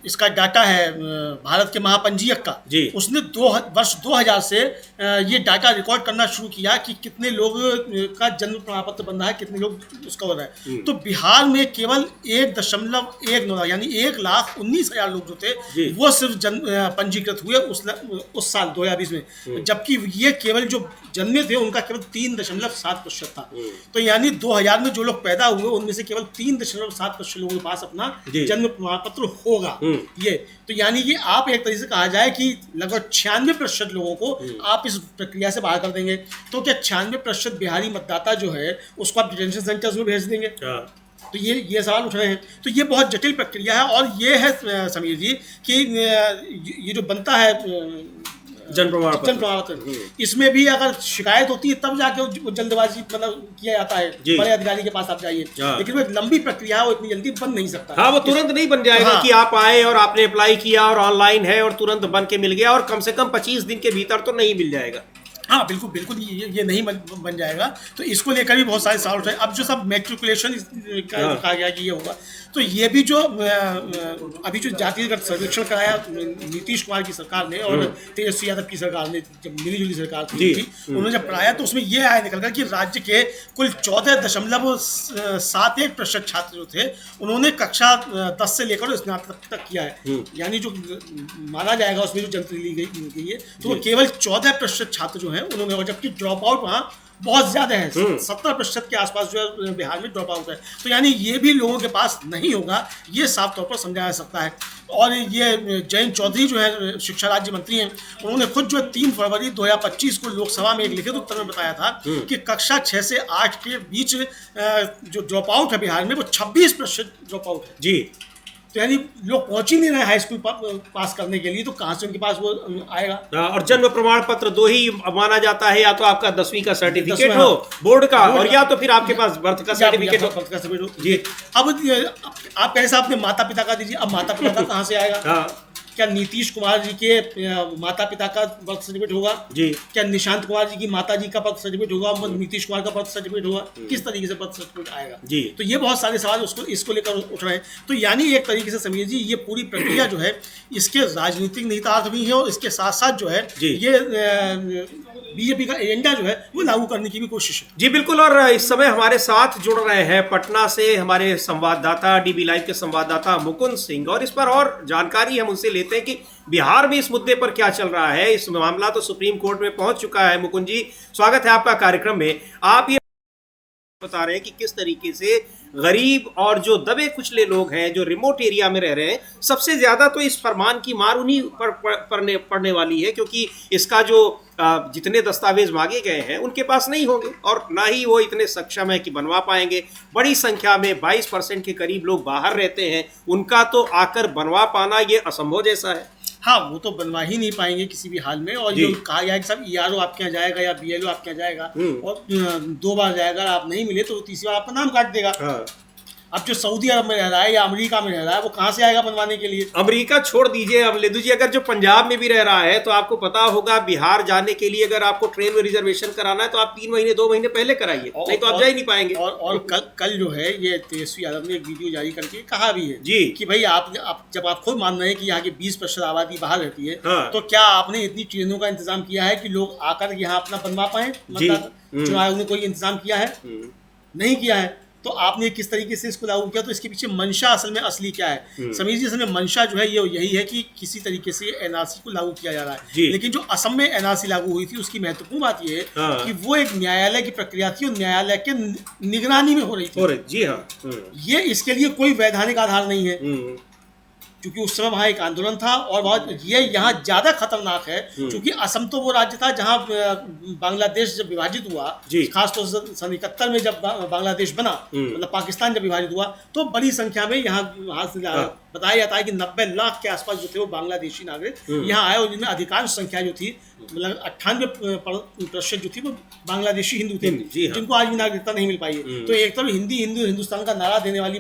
इसका डाटा है भारत के महापंजीयक का जी, उसने वर्ष 2000 से ये डाटा रिकॉर्ड करना शुरू किया कि कितने लोग का जन्म प्रमाण पत्र बन रहा है, कितने लोग उसका हो रहा है। तो बिहार में केवल 1.19 यानी 1,19,000 लोग जो थे वो सिर्फ पंजीकृत हुए उस साल 2020 में, जबकि ये केवल जो जन्मे थे उनका केवल 3.7% था। तो यानी 2000 में जो लोग पैदा हुए उनमें से केवल 3.7% लोगों के पास अपना जन्म प्रमाण पत्र होगा। होगा ये। तो यानी कि आप एक तरीके से कहा जाए कि लगभग 96% लोगों को आप इस प्रक्रिया से बाहर कर देंगे। तो क्या 96% बिहारी मतदाता जो है उसको आप डिटेंशन सेंटर्स में भेज देंगे? तो ये सवाल उठ रहे हैं। तो ये बहुत जटिल प्रक्रिया है। और ये है समीर जी कि ये जो बनता है जन प्रमाण पत्र, इसमें भी अगर शिकायत होती है तब जाके वो जल्दबाजी मतलब किया जाता है, बड़े अधिकारी के पास आप जाइए। लेकिन वो एक लंबी प्रक्रिया है, वो इतनी जल्दी बन नहीं सकता। हाँ, वो तुरंत नहीं बन जाएगा। हाँ। कि आप आए और आपने अप्लाई किया और ऑनलाइन है और तुरंत बन के मिल गया, और कम से कम 25 दिन के भीतर तो नहीं मिल जाएगा। हाँ बिल्कुल बिल्कुल, ये नहीं बन जाएगा। तो इसको लेकर भी बहुत सारे सवाल उठे। अब जो सब मैट्रिकुलेशन कहा गया कि ये होगा, तो ये भी जो अभी जो जातिगत सर्वेक्षण कराया नीतीश कुमार की सरकार ने और तेजस्वी यादव की सरकार ने, जब मिलीजुली सरकार थी, उन्होंने जब कराया तो उसमें ये आया निकल कर कि राज्य के कुल 14.71% छात्र जो थे उन्होंने कक्षा 10 से लेकर स्नातक तक किया है। यानी जो माना जाएगा उसमें जो जानकारी ली गई है, तो केवल 14% छात्र जो है उन्होंने, और जबकि ड्रॉप आउट वहाँ बहुत ज्यादा है, 70% के आसपास जो है बिहार में ड्रॉप आउट है। तो यानी ये भी लोगों के पास नहीं होगा, ये साफ तौर पर समझा जा सकता है। और ये जयंत चौधरी जो है शिक्षा राज्य मंत्री हैं, उन्होंने खुद जो 3 फरवरी 2025 को लोकसभा में एक लिखित उत्तर में बताया था कि कक्षा 6 से 8 के बीच जो ड्रॉप आउट है बिहार में वो 26% ड्रॉप आउट है जी। तो यानी लोग पहुंच ही नहीं रहे हाई स्कूल पास करने के लिए, तो कहाँ से उनके पास वो आएगा। और जन्म प्रमाण पत्र 2 ही माना जाता है, या तो आपका 10वीं का सर्टिफिकेट हो बोर्ड का, और या तो फिर आपके पास बर्थ का सर्टिफिकेट हो जी। अब आप कह रहे साहब अपने माता पिता का दीजिए, अब माता पिता का कहाँ से आएगा? क्या नीतीश कुमार जी के माता पिता का बर्थ सर्टिफिकेट होगा जी? क्या निशांत कुमार जी की माता जी का बर्थ सर्टिफिकेट होगा? नीतीश कुमार का बर्थ सर्टिफिकेट होगा? किस तरीके से बर्थ सर्टिफिकेट आएगा जी? तो ये बहुत सारे सवाल इसको लेकर उठ रहे हैं। तो यानी एक तरीके से समझिए जी, ये पूरी प्रक्रिया जो है इसके राजनीतिक निहितार्थ भी है, और इसके साथ साथ जो है ये बीजेपी का एजेंडा जो है वो लागू करने की भी कोशिश है जी। बिल्कुल। और इस समय हमारे साथ जुड़ रहे हैं पटना से हमारे संवाददाता, डीबी लाइव के संवाददाता मुकुंद सिंह, और इस पर और जानकारी हम उनसे लेते हैं कि बिहार में इस मुद्दे पर क्या चल रहा है। इस मामला तो सुप्रीम कोर्ट में पहुंच चुका है। मुकुंद जी, स्वागत है आपका कार्यक्रम में। आप ये बता रहे हैं कि किस तरीके से गरीब और जो दबे कुचले लोग हैं, जो रिमोट एरिया में रह रहे हैं, सबसे ज्यादा तो इस फरमान की मार उन्हीं पर पड़ने वाली है, क्योंकि इसका जो जितने दस्तावेज मांगे गए हैं उनके पास नहीं होंगे, और ना ही वो इतने सक्षम है कि बनवा पाएंगे। बड़ी संख्या में 22% के करीब लोग बाहर रहते हैं, उनका तो आकर बनवा पाना ये असंभव जैसा है। हाँ, वो तो बनवा ही नहीं पाएंगे किसी भी हाल में। और ये कहा गया कि सब ERO आपके यहाँ जाएगा या BLO आपके यहाँ जाएगा, और 2 बार जाएगा, आप नहीं मिले तो तीसरी बार आपका नाम काट देगा। हाँ। अब जो सऊदी अरब में रह रहा है या अमेरिका में रह रहा है, वो कहाँ से आएगा बनवाने के लिए? अमेरिका छोड़ दीजिए, अब लेदू जी अगर जो पंजाब में भी रह रहा है तो आपको पता होगा बिहार जाने के लिए अगर आपको ट्रेन में रिजर्वेशन कराना है तो आप 3 महीने 2 महीने पहले कराइए, नहीं तो आप जा ही नहीं पाएंगे। और कल जो है ये तेजस्वी यादव ने एक वीडियो जारी करके कहा भी है जी कि भाई आप जब आप खुद मान रहे हैं कि यहाँ की 20% आबादी बाहर रहती है, तो क्या आपने इतनी ट्रेनों का इंतजाम किया है कि लोग आकर यहाँ अपना बनवा पाए? चुनाव आयोग ने कोई इंतजाम किया है? नहीं किया है। तो आपने किस तरीके से इसको लागू किया? तो इसके पीछे मंशा असल में असली क्या है समीर जी? असल में मंशा जो है ये यही है कि किसी तरीके से NRC को लागू किया जा रहा है। लेकिन जो असम में NRC लागू हुई थी उसकी महत्वपूर्ण बात ये है कि वो एक न्यायालय की प्रक्रिया थी और न्यायालय के निगरानी में हो रही थी जी। हाँ, ये इसके लिए कोई वैधानिक आधार नहीं है, क्योंकि उस समय वहाँ एक आंदोलन था। और बहुत ये यहाँ ज़्यादा खतरनाक है क्योंकि असम तो वो राज्य था जहाँ बांग्लादेश जब विभाजित हुआ, खासतौर से सन 71 में जब बांग्लादेश बना, मतलब पाकिस्तान जब विभाजित हुआ, तो बड़ी संख्या में यहाँ से बताया जाता है कि 90 लाख के आसपास जो थे वो बांग्लादेशी नागरिक यहाँ आए, और जिनमें अधिकांश संख्या जो थी मतलब 98% जो थी वो बांग्लादेशी हिंदू थे, जिनको आज भी नागरिकता नहीं मिल पाई है। तो एक तरफ हिंदुस्तान का नारा देने वाली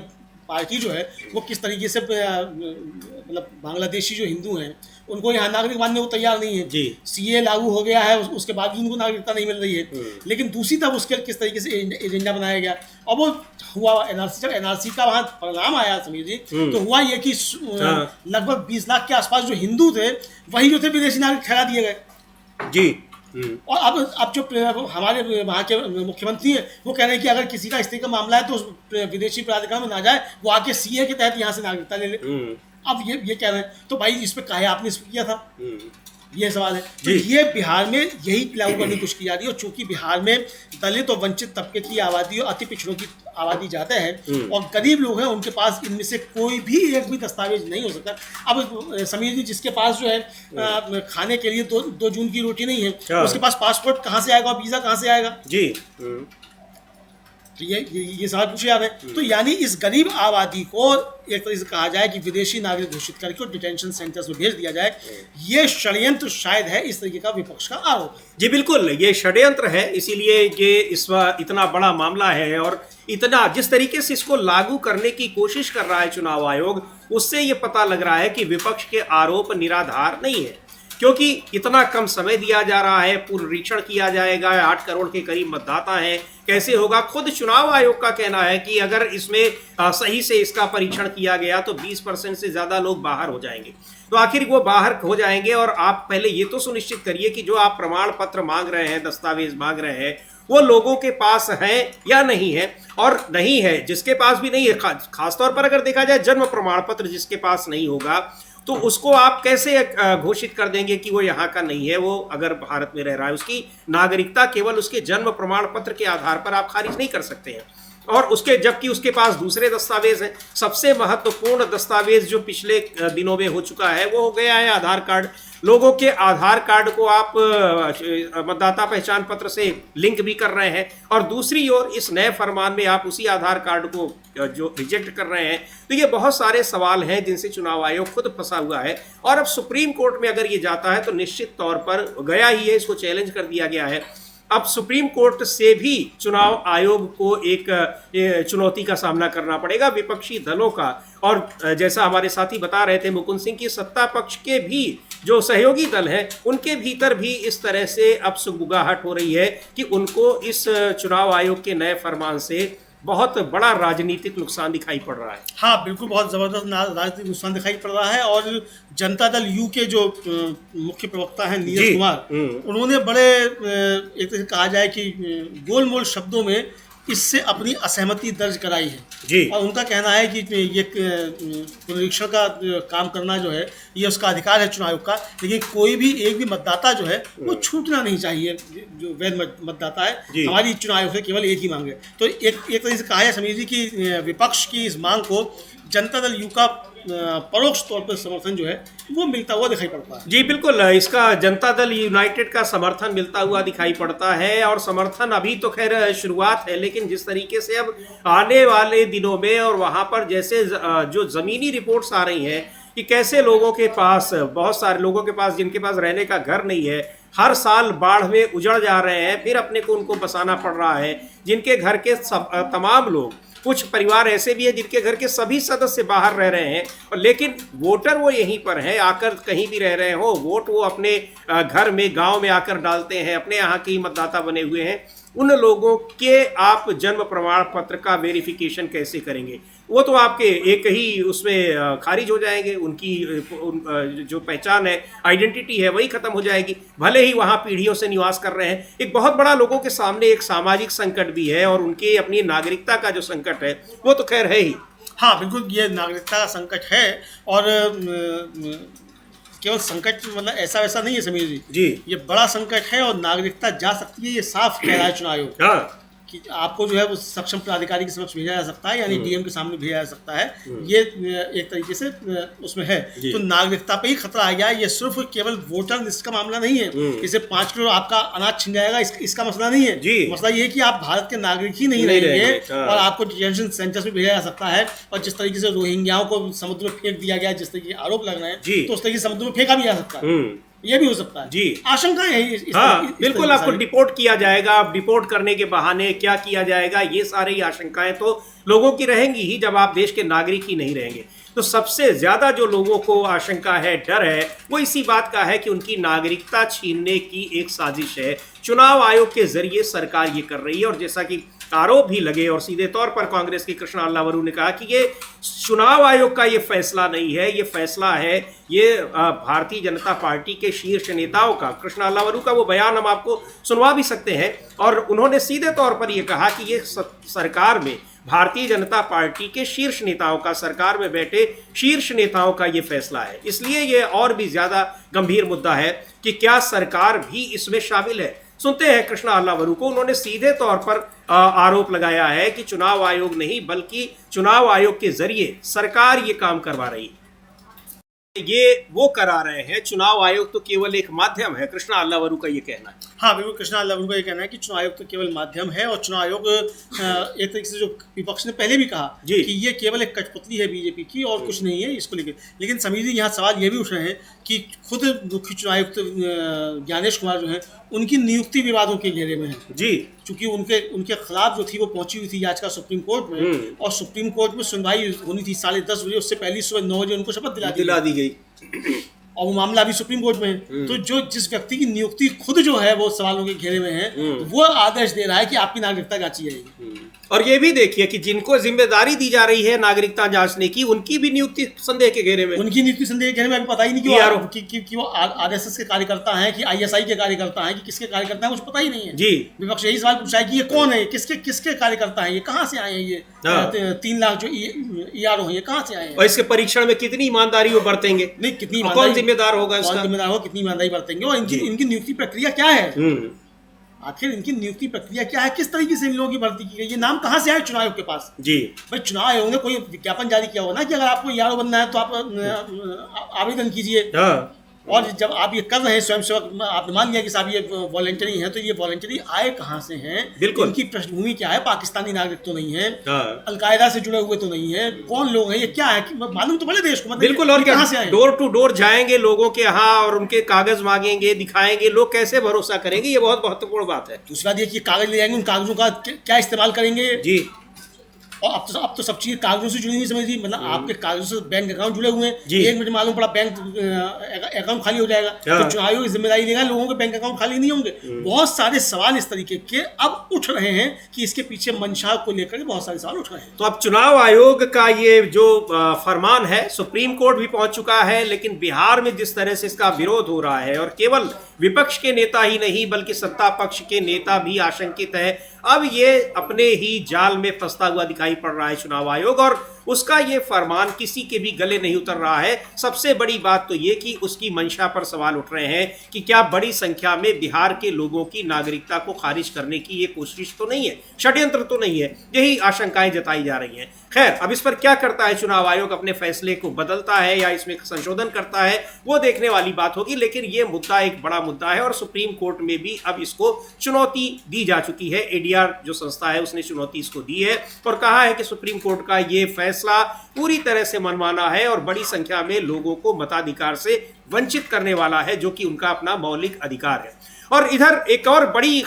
पार्टी जो है वो किस तरीके से मतलब बांग्लादेशी जो हिंदू हैं उनको यहाँ नागरिक मानने को तैयार नहीं है। CA लागू हो गया है, उसके बाद भी उनको नागरिकता नहीं मिल रही है। लेकिन दूसरी तरफ उसके किस तरीके से एजेंडा बनाया गया, और वो हुआ NRC, जब NRC का वहाँ परिणाम आया समीर जी, तो हुआ ये कि लगभग 20 लाख के आसपास जो हिंदू थे वही जो थे विदेशी नागरिक ठहरा दिए गए जी। और अब जो हमारे वहाँ के मुख्यमंत्री हैं वो कह रहे हैं कि अगर किसी का इस तरह का मामला है तो विदेशी प्राधिकरण में ना जाए, वो आके CA के तहत यहाँ से नागरिकता ले ले। अब ये कह रहे हैं, तो भाई इस पर काहे आपने इस किया था? ये सवाल है। तो ये बिहार में यही लागू करने की कोशिश की जा रही है, और चूंकि बिहार में दलित और वंचित तबके की आबादी और अति पिछड़ों की आबादी ज़्यादा है और गरीब लोग हैं, उनके पास इनमें से कोई भी एक भी दस्तावेज नहीं हो सकता। अब समीर जी, जिसके पास जो है खाने के लिए 2 जून की रोटी नहीं है, उसके पास पासपोर्ट कहाँ से आएगा और वीज़ा कहाँ से आएगा? जी। तो ये सवाल पूछे जा रहे हैं। तो यानी इस गरीब आबादी को एक तरह से कहा जाए कि विदेशी नागरिक घोषित करके डिटेंशन सेंटर्स में भेज दिया जाए, ये षड्यंत्र शायद है, इस तरीके का विपक्ष का आरोप है। जी बिल्कुल, ये षड्यंत्र है, इसीलिए ये इतना बड़ा मामला है और इतना जिस तरीके से इसको लागू करने की कोशिश कर रहा है चुनाव आयोग, उससे ये पता लग रहा है कि विपक्ष के आरोप निराधार नहीं है, क्योंकि इतना कम समय दिया जा रहा है, पुनरीक्षण किया जाएगा, 8 करोड़ के करीब मतदाता हैं, कैसे होगा? खुद चुनाव आयोग का कहना है कि अगर इसमें सही से इसका परीक्षण किया गया तो 20% से ज़्यादा लोग बाहर हो जाएंगे। तो आखिर वो बाहर हो जाएंगे, और आप पहले ये तो सुनिश्चित करिए कि जो आप प्रमाण पत्र मांग रहे हैं, दस्तावेज मांग रहे हैं, वो लोगों के पास है या नहीं है। और नहीं है, जिसके पास भी नहीं है, खासतौर पर अगर देखा जाए जन्म प्रमाण पत्र जिसके पास नहीं होगा, तो उसको आप कैसे घोषित कर देंगे कि वो यहाँ का नहीं है? वो अगर भारत में रह रहा है, उसकी नागरिकता केवल उसके जन्म प्रमाण पत्र के आधार पर आप खारिज नहीं कर सकते हैं। और उसके जबकि उसके पास दूसरे दस्तावेज हैं। सबसे महत्वपूर्ण दस्तावेज जो पिछले दिनों में हो चुका है वो हो गया है आधार कार्ड। लोगों के आधार कार्ड को आप मतदाता पहचान पत्र से लिंक भी कर रहे हैं, और दूसरी ओर इस नए फरमान में आप उसी आधार कार्ड को जो रिजेक्ट कर रहे हैं। तो ये बहुत सारे सवाल हैं जिनसे चुनाव आयोग खुद फंसा हुआ है, और अब सुप्रीम कोर्ट में अगर ये जाता है तो निश्चित तौर पर गया ही है, इसको चैलेंज कर दिया गया है। अब सुप्रीम कोर्ट से भी चुनाव आयोग को एक चुनौती का सामना करना पड़ेगा, विपक्षी दलों का। और जैसा हमारे साथी बता रहे थे मुकुंद सिंह, की सत्ता पक्ष के भी जो सहयोगी दल हैं उनके भीतर भी इस तरह से अब सुगबुगाहट हो रही है कि उनको इस चुनाव आयोग के नए फरमान से बहुत बड़ा राजनीतिक नुकसान दिखाई पड़ रहा है। हाँ बिल्कुल, बहुत ज़बरदस्त राजनीतिक नुकसान दिखाई पड़ रहा है। और जनता दल यू के जो मुख्य प्रवक्ता हैं नीरज कुमार, उन्होंने बड़े एक तरह से कहा जाए कि गोलमोल शब्दों में इससे अपनी असहमति दर्ज कराई है जी। और उनका कहना है कि ये पुनरीक्षण का काम करना जो है ये उसका अधिकार है चुनाव आयोग का, लेकिन कोई भी एक भी मतदाता जो है वो छूटना नहीं चाहिए। जो वैध मतदाता है, हमारी चुनाव आयोग से केवल एक ही मांग है। तो एक तरह से कहा है समीर जी कि विपक्ष की इस मांग को जनता दल यू का परोक्ष तौर पर समर्थन जो है वो मिलता हुआ दिखाई पड़ता है। जी बिल्कुल, इसका जनता दल यूनाइटेड का समर्थन मिलता हुआ दिखाई पड़ता है। और समर्थन अभी तो खैर शुरुआत है, लेकिन जिस तरीके से अब आने वाले दिनों में और वहां पर जैसे जो जमीनी रिपोर्ट्स आ रही हैं कि कैसे लोगों के पास, बहुत सारे लोगों के पास जिनके पास रहने का घर नहीं है, हर साल बाढ़ में उजड़ जा रहे हैं, फिर अपने को उनको बसाना पड़ रहा है। जिनके घर के तमाम लोग, कुछ परिवार ऐसे भी है जिनके घर के सभी सदस्य बाहर रह रहे हैं, और लेकिन वोटर वो यहीं पर हैं, आकर कहीं भी रह रहे हो, वोट वो अपने घर में, गांव में आकर डालते हैं, अपने यहाँ के ही मतदाता बने हुए हैं। उन लोगों के आप जन्म प्रमाण पत्र का वेरिफिकेशन कैसे करेंगे? वो तो आपके एक ही उसमें खारिज हो जाएंगे, उनकी जो पहचान है, आइडेंटिटी है, वही खत्म हो जाएगी, भले ही वहाँ पीढ़ियों से निवास कर रहे हैं। एक बहुत बड़ा लोगों के सामने एक सामाजिक संकट भी है, और उनके अपनी नागरिकता का जो संकट है वो तो खैर है ही। हाँ बिल्कुल, ये नागरिकता का संकट है। और केवल संकट मतलब ऐसा वैसा नहीं है समीर जी, ये बड़ा संकट है और नागरिकता जा सकती है, ये साफ कह रहा है चुनाव आयोग। हाँ, कि आपको जो है वो सक्षम प्राधिकारी के समक्ष भेजा जा सकता है, यानी डीएम के सामने भेजा जा सकता है। ये एक तरीके से उसमें है। तो नागरिकता पे ही खतरा आ गया है। ये सिर्फ केवल वोटर लिस्ट का मामला नहीं है, इसे 5 किलो आपका अनाज छिन जाएगा इसका मसला नहीं है। मसला ये है कि आप भारत के नागरिक ही नहीं रहेंगे और आपको डिटेंशन सेंटर्स में भेजा जा सकता है। और जिस तरीके से रोहिंग्याओं को समुद्र में फेंक दिया गया, जिस तरीके के आरोप लग रहे हैं, तो उस तरीके से समुद्र में फेंका भी जा सकता है, ये भी हो सकता है जी। आशंका है हाँ बिल्कुल, आपको डिपोर्ट किया जाएगा। आप डिपोर्ट करने के बहाने क्या किया जाएगा, ये सारी आशंकाएं तो लोगों की रहेंगी ही जब आप देश के नागरिक ही नहीं रहेंगे। तो सबसे ज्यादा जो लोगों को आशंका है, डर है, वो इसी बात का है कि उनकी नागरिकता छीनने की एक साजिश है, चुनाव आयोग के जरिए सरकार ये कर रही है। और जैसा कि आरोप भी लगे और सीधे तौर पर कांग्रेस के कृष्णा अल्लावरू ने कहा कि ये चुनाव आयोग का ये फैसला नहीं है, ये फैसला है ये भारतीय जनता पार्टी के शीर्ष नेताओं का। कृष्णा अल्लावरू का वो बयान हम आपको सुनवा भी सकते हैं, और उन्होंने सीधे तौर पर ये कहा कि ये सरकार में भारतीय जनता पार्टी के शीर्ष नेताओं का, सरकार में बैठे शीर्ष नेताओं का ये फैसला है, इसलिए ये और भी ज्यादा गंभीर मुद्दा है। कि क्या सरकार भी इसमें शामिल है। सुनते हैं कृष्णा अल्लावरू को। उन्होंने सीधे तौर पर आरोप लगाया है कि चुनाव आयोग नहीं बल्कि चुनाव आयोग के जरिए सरकार ये काम करवा रही है, ये वो करा रहे हैं, चुनाव आयोग तो केवल एक माध्यम है। कृष्णा अल्लावरू का ये कहना है। हाँ बिल्कुल, कृष्णा अल्लावरू का ये कहना है कि चुनाव आयोग तो केवल माध्यम है और चुनाव आयोग एक तरीके से जो विपक्ष ने पहले भी कहा कि ये केवल एक कठपुतली है बीजेपी की और कुछ नहीं है इसको लेकर। लेकिन समीर जी यहाँ सवाल ये भी उठ रहे हैं कि खुद मुख्य चुनाव आयुक्त ज्ञानेश कुमार जो है उनकी नियुक्ति विवादों के घेरे में है जी, क्योंकि उनके खिलाफ जो थी वो पहुंची हुई थी याचिका सुप्रीम कोर्ट में और सुप्रीम कोर्ट में सुनवाई होनी थी 10:30 बजे, उससे पहले सुबह 9 बजे उनको शपथ दिला दी गई और वो मामला अभी सुप्रीम कोर्ट में है। तो जो जिस व्यक्ति की नियुक्ति खुद जो है वो सवालों के घेरे में है, वो आदेश दे रहा है कि आपकी नागरिकता जांची जाएगी। और ये भी देखिए कि जिनको जिम्मेदारी दी जा रही है नागरिकता जांचने की, उनकी भी नियुक्ति संदेह के घेरे में। उनकी नियुक्ति संदेह के घेरे में अभी पता ही नहीं कि वो आरएसएस के कार्यकर्ता हैं कि आईएसआई के कार्यकर्ता हैं कि किसके कार्यकर्ता हैं, कुछ पता ही नहीं है जी। विपक्ष यही सवाल पूछा है कि ये कौन है, किसके कार्यकर्ता हैं, ये कहाँ से आए हैं, ये 3 लाख जो ERO हैं ये कहाँ से आए हैं, और इसके परीक्षण में कितनी ईमानदारी वो बरतेंगे, नहीं कितनी कौन जिम्मेदार होगा, कौन जिम्मेदार होगा, कितनी ईमानदारी बरतेंगे और इनकी नियुक्ति प्रक्रिया क्या है, आखिर इनकी नियुक्ति प्रक्रिया क्या है, किस तरीके से इन लोगों की भर्ती की गई, ये नाम कहाँ से आए चुनाव आयोग के पास जी। भाई चुनाव आयोग ने कोई विज्ञापन जारी किया हो ना कि अगर आपको ERO बनना है तो आप आवेदन कीजिए, और जब आप ये कर रहे हैं स्वयंसेवक, आपने मान लिया कि साहब ये वॉलंटरी हैं, तो ये वॉलंटरी आए कहाँ से हैं, इनकी पृष्ठभूमि क्या है, पाकिस्तानी नागरिक तो नहीं है, अलकायदा से जुड़े हुए तो नहीं है, कौन लोग हैं, ये क्या है, मालूम तो पड़े देश को, मतलब बिल्कुल। और कहाँ से आए, डोर टू डोर जाएंगे लोगों के यहाँ और उनके कागज मांगेंगे, दिखाएंगे, लोग कैसे भरोसा करेंगे, ये बहुत महत्वपूर्ण बात है। दूसरी बात ये कि कागज ले जाएंगे, उन कागजों का क्या इस्तेमाल करेंगे जी, और अब तो सब चीज़ कागजों से जुड़ी हुई समझ ली, मतलब आपके कागजों से बैंक अकाउंट जुड़े हुए हैं, 1 मिनट मालूम पड़ा बैंक अकाउंट खाली हो जाएगा, तो चुनाव आयोग की जिम्मेदारी लेगा, लोगों के बैंक अकाउंट खाली नहीं होंगे। बहुत सारे सवाल इस तरीके के अब उठ रहे हैं कि इसके पीछे मंशा को लेकर बहुत सारे सवाल उठ रहे हैं। तो अब चुनाव आयोग का ये जो फरमान है सुप्रीम कोर्ट भी पहुंच चुका है, लेकिन बिहार में जिस तरह से इसका विरोध हो रहा है और केवल विपक्ष के नेता ही नहीं बल्कि सत्ता पक्ष के नेता भी आशंकित है, अब ये अपने ही जाल में फंसता हुआ दिखाई पड़ रहा है चुनाव आयोग, और उसका ये फरमान किसी के भी गले नहीं उतर रहा है। सबसे बड़ी बात तो ये कि उसकी मंशा पर सवाल उठ रहे हैं कि क्या बड़ी संख्या में बिहार के लोगों की नागरिकता को खारिज करने की ये कोशिश तो नहीं है, षड्यंत्र तो नहीं है, यही आशंकाएं जताई जा रही हैं। खैर, अब इस पर क्या करता है चुनाव आयोग, अपने फैसले को बदलता है या इसमें संशोधन करता है, वो देखने वाली बात होगी। लेकिन ये मुद्दा एक बड़ा मुद्दा है और सुप्रीम कोर्ट में भी अब इसको चुनौती दी जा चुकी है। ADR जो संस्था है उसने चुनौती इसको दी है और कहा है कि सुप्रीम कोर्ट का ये फैसला पूरी तरह से मनमाना है और बड़ी संख्या में लोगों को मताधिकार से वंचित करने वाला है, जो कि उनका अपना मौलिक अधिकार है। और इधर एक और बड़ी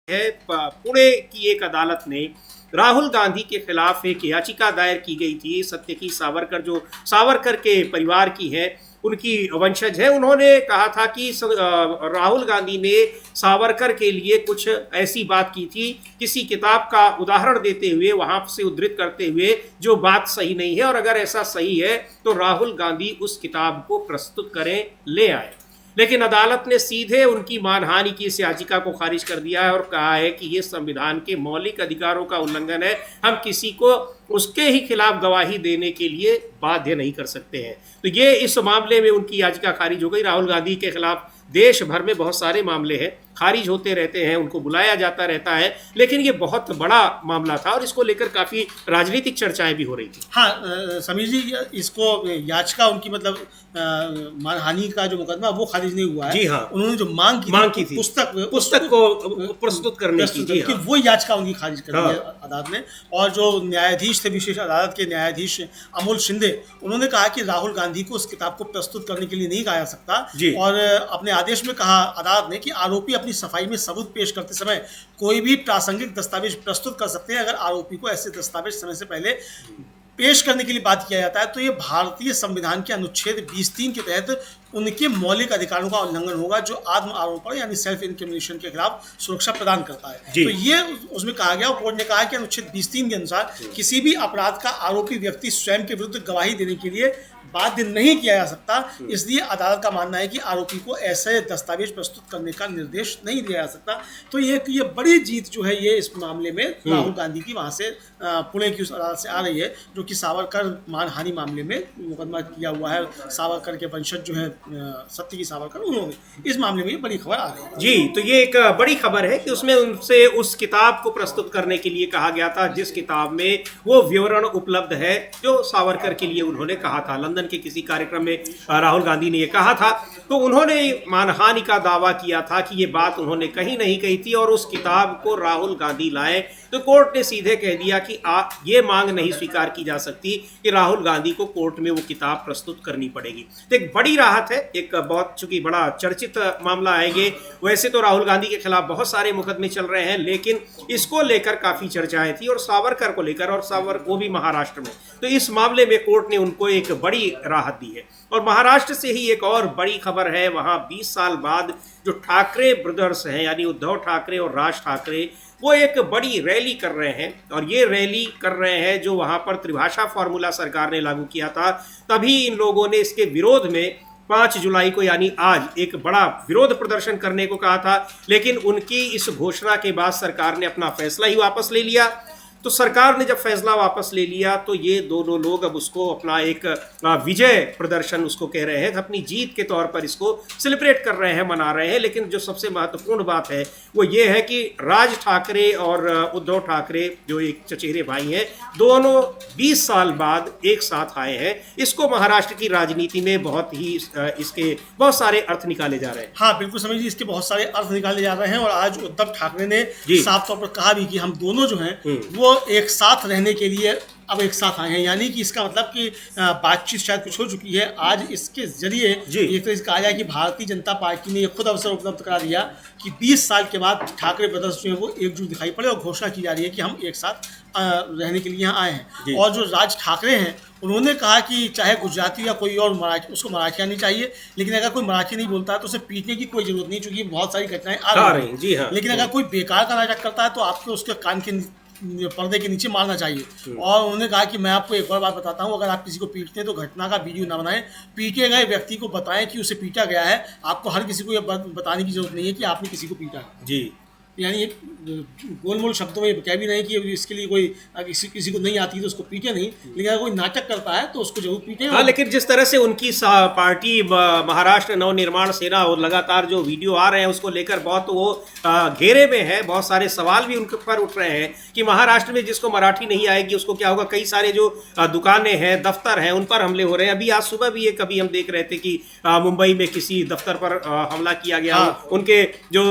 है, पुणे की एक अदालत ने राहुल गांधी के खिलाफ एक याचिका दायर की गई थी। सत्यकी सावरकर जो सावरकर के परिवार की है, उनकी वंशज है, उन्होंने कहा था कि राहुल गांधी ने सावरकर के लिए कुछ ऐसी बात की थी, किसी किताब का उदाहरण देते हुए, वहां से उद्धृत करते हुए, जो बात सही नहीं है, और अगर ऐसा सही है तो राहुल गांधी उस किताब को प्रस्तुत करें, ले आए। लेकिन अदालत ने सीधे उनकी मानहानि की इस याचिका को खारिज कर दिया है और कहा है कि ये संविधान के मौलिक अधिकारों का उल्लंघन है, हम किसी को उसके ही खिलाफ गवाही देने के लिए बाध्य नहीं कर सकते हैं। तो ये इस मामले में उनकी याचिका खारिज हो गई। राहुल गांधी के खिलाफ देश भर में बहुत सारे मामले हैं, खारिज होते रहते हैं, उनको बुलाया जाता रहता है, लेकिन ये बहुत बड़ा मामला था और इसको लेकर काफ़ी राजनीतिक चर्चाएं भी हो रही थी। हाँ समीर जी, इसको याचिका उनकी मतलब मानहानि का जो मुकदमा वो खारिज नहीं हुआ है। जी हाँ, उन्होंने जो मांग की थी पुस्तक को प्रस्तुत करने की, वो याचिका उनकी खारिज कर दी है अदालत ने। और जो न्यायाधीश थे विशेष अदालत के न्यायाधीश अमोल शिंदे, उन्होंने कहा कि राहुल गांधी को उस किताब को प्रस्तुत करने के लिए नहीं कहा जा सकता और अपने आदेश में कहा अदालत ने कि आरोपी अपनी सफाई में सबूत पेश करते समय कोई भी प्रासंगिक दस्तावेज प्रस्तुत कर सकते हैं। अगर आरोपी को ऐसे दस्तावेज समय से पहले पेश करने के लिए बात किया जाता है तो ये भारतीय संविधान के अनुच्छेद 20(3) के तहत उनके मौलिक अधिकारों का उल्लंघन होगा, जो आत्म आरोपण यानी सेल्फ इंक्रिमिनेशन के खिलाफ सुरक्षा प्रदान करता है। तो ये उसमें कहा गया, कोर्ट ने कहा कि अनुच्छेद 20(3) के अनुसार किसी भी अपराध का आरोपी व्यक्ति स्वयं के विरुद्ध गवाही देने के लिए बाध्य नहीं किया जा सकता, इसलिए अदालत का मानना है कि आरोपी को ऐसे दस्तावेज प्रस्तुत करने का निर्देश नहीं दिया जा सकता। तो ये बड़ी जीत जो है ये इस मामले में राहुल गांधी की वहां से पुणे की उस अदालत से आ रही है, जो कि सावरकर मानहानि मामले में मुकदमा किया हुआ है। सावरकर के वंशज जो है सत्यजीत सावरकर, उन्होंने इस मामले में ये बड़ी खबर आ रही है। जी, तो ये एक बड़ी खबर है कि उसमें उनसे उस किताब को प्रस्तुत करने के लिए कहा गया था जिस किताब में वो विवरण उपलब्ध है जो सावरकर के लिए उन्होंने कहा था। लंदन के किसी कार्यक्रम में राहुल गांधी ने ये कहा था, तो उन्होंने मानहानि का दावा किया था कि ये बात उन्होंने कहीं नहीं कही थी और उस किताब को राहुल गांधी लाए तो कोर्ट ने सीधे कह दिया कि ये मांग नहीं स्वीकार की जा सकती कि राहुल गांधी को कोर्ट में वो किताब प्रस्तुत करनी पड़ेगी। तो एक बड़ी राहत है, एक बहुत चूंकि बड़ा चर्चित मामला है ये। वैसे तो राहुल गांधी के खिलाफ बहुत सारे मुकदमे चल रहे हैं, लेकिन इसको लेकर काफी चर्चाएं थी और सावरकर को लेकर, और सावरकर वो भी महाराष्ट्र में। तो इस मामले में कोर्ट ने उनको एक बड़ी राहत दी है। और महाराष्ट्र से ही एक और बड़ी खबर है, वहां 20 साल बाद जो ठाकरे ब्रदर्स हैं यानी उद्धव ठाकरे और राज ठाकरे, वो एक बड़ी रैली कर रहे हैं। और ये रैली कर रहे हैं जो वहां पर त्रिभाषा फॉर्मूला सरकार ने लागू किया था, तभी इन लोगों ने इसके विरोध में 5 जुलाई को यानी आज एक बड़ा विरोध प्रदर्शन करने को कहा था। लेकिन उनकी इस घोषणा के बाद सरकार ने अपना फैसला ही वापस ले लिया। तो सरकार ने जब फैसला वापस ले लिया तो ये दोनों लोग अब उसको अपना एक विजय प्रदर्शन उसको कह रहे हैं, अपनी जीत के तौर पर इसको सेलिब्रेट कर रहे हैं, मना रहे हैं। लेकिन जो सबसे महत्वपूर्ण बात है वो ये है कि राज ठाकरे और उद्धव ठाकरे जो एक चचेरे भाई हैं, दोनों 20 साल बाद एक साथ आए हैं। इसको महाराष्ट्र की राजनीति में बहुत ही इसके बहुत सारे अर्थ निकाले जा रहे हैं। हाँ बिल्कुल समझिए, इसके बहुत सारे अर्थ निकाले जा रहे हैं। और आज उद्धव ठाकरे ने साफ तौर पर कहा भी कि हम दोनों जो हैं वो एक साथ रहने के लिए अब एक साथ आए हैं, यानी कि इसका मतलब कि बातचीत शायद कुछ हो चुकी है। आज इसके जरिए एक तो कहा जाए कि भारतीय जनता पार्टी ने ये खुद अवसर उपलब्ध करा दिया कि 20 साल के बाद ठाकरे ब्रदर्स जो है वो एकजुट दिखाई पड़े और घोषणा की जा रही है कि हम एक साथ रहने के लिए यहाँ आए हैं। और जो राज ठाकरे हैं उन्होंने कहा कि चाहे गुजराती या कोई और मराठी, उसको मराठी आनी चाहिए, लेकिन अगर कोई मराठी नहीं बोलता है तो उसे पीटने की कोई जरूरत नहीं, क्योंकि बहुत सारी घटनाएं आ रही हैं। जी हाँ। लेकिन अगर कोई बेकार का नाटक करता है तो आपको उसके कान के पर्दे के नीचे मारना चाहिए। और उन्होंने कहा कि मैं आपको एक और बात बताता हूं, अगर आप किसी को पीटते हैं तो घटना का वीडियो ना बनाएं, पीटे गए व्यक्ति को बताएं कि उसे पीटा गया है। आपको हर किसी को यह बताने की जरूरत नहीं है कि आपने किसी को पीटा है। जी, यानी गोलमोल शब्दों में कह भी नहीं कि इसके लिए कोई किसी को नहीं आती तो उसको पीटे नहीं, लेकिन अगर कोई नाटक करता है तो उसको जरूर पीटे। हाँ, लेकिन जिस तरह से उनकी पार्टी महाराष्ट्र नवनिर्माण सेना और लगातार जो वीडियो आ रहे हैं उसको लेकर बहुत वो घेरे में है, बहुत सारे सवाल भी उनके ऊपर उठ रहे हैं कि महाराष्ट्र में जिसको मराठी नहीं आएगी उसको क्या होगा। कई सारे जो दुकानें हैं, दफ्तर हैं, उन पर हमले हो रहे हैं। अभी आज सुबह भी एक अभी हम देख रहे थे कि मुंबई में किसी दफ्तर पर हमला किया गया। उनके जो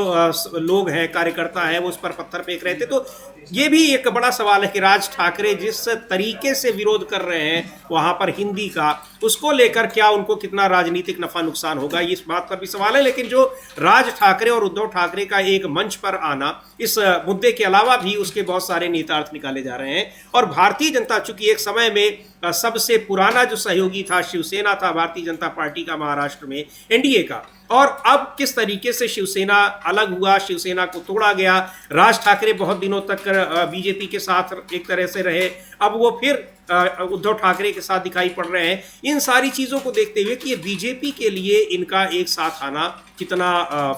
लोग हैं, कार्यकर्ता है, वो उस पर पत्थर फेंक रहे थे। तो ये भी एक बड़ा सवाल है कि राज ठाकरे जिस तरीके से विरोध कर रहे हैं वहां पर हिंदी का, उसको लेकर क्या उनको कितना राजनीतिक नफा नुकसान होगा, इस बात पर भी सवाल है। लेकिन जो राज ठाकरे और उद्धव ठाकरे का एक मंच पर आना, इस मुद्दे के अलावा भी उसके बहुत सारे नीतार्थ निकाले जा रहे हैं। और भारतीय जनता, चूंकि एक समय में सबसे पुराना जो सहयोगी था शिवसेना था भारतीय जनता पार्टी का महाराष्ट्र में, एनडीए का, और अब किस तरीके से शिवसेना अलग हुआ, शिवसेना को तोड़ा गया। राज ठाकरे बहुत दिनों तक बीजेपी के साथ एक तरह से रहे, अब वो फिर उद्धव ठाकरे के साथ दिखाई पड़ रहे हैं। इन सारी चीजों को देखते हुए कि ये बीजेपी के लिए इनका एक साथ आना कितना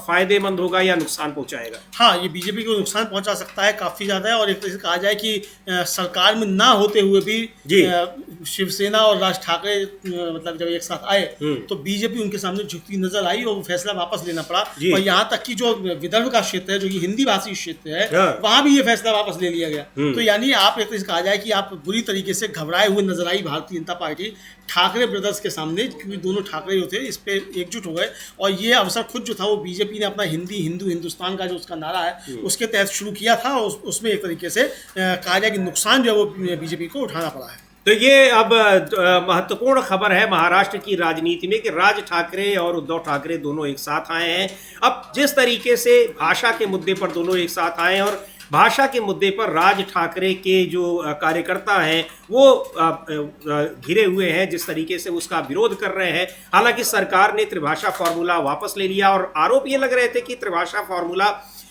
फायदेमंद होगा या नुकसान पहुंचाएगा। हाँ, ये बीजेपी को नुकसान पहुंचा सकता है काफी ज्यादा है। और एक तरह से कहा जाए कि सरकार में ना होते हुए भी शिवसेना और राज ठाकरे मतलब जब एक साथ आए तो बीजेपी उनके सामने झुकती नजर आई और फैसला वापस लेना पड़ा। और यहाँ तक कि जो विदर्भ का क्षेत्र है, जो कि हिंदी भाषी क्षेत्र है, वहां भी ये फैसला वापस ले लिया गया। तो यानी आप एक तरह से कहा जाए कि आप बुरी तरीके से घबराए हुए नजर आई भारतीय जनता पार्टी ठाकरे ब्रदर्स के सामने, क्योंकि दोनों ठाकरे जो थे इस पे एकजुट हो गए। और ये अवसर खुद जो था वो बीजेपी ने अपना हिंदी हिंदू हिंदुस्तान का जो उसका नारा है उसके तहत शुरू किया था। उसमें एक तरीके से कहा जाए कि नुकसान जो है वो बीजेपी को उठाना पड़ा है। तो ये अब महत्वपूर्ण खबर है महाराष्ट्र की राजनीति में कि राज ठाकरे और उद्धव ठाकरे दोनों एक साथ आए हैं। अब जिस तरीके से भाषा के मुद्दे पर दोनों एक साथ आए हैं और भाषा के मुद्दे पर राज ठाकरे के जो कार्यकर्ता हैं वो घिरे हुए हैं, जिस तरीके से उसका विरोध कर रहे हैं। हालांकि सरकार ने त्रिभाषा फॉर्मूला वापस ले लिया और आरोप ये लग रहे थे कि त्रिभाषा फॉर्मूला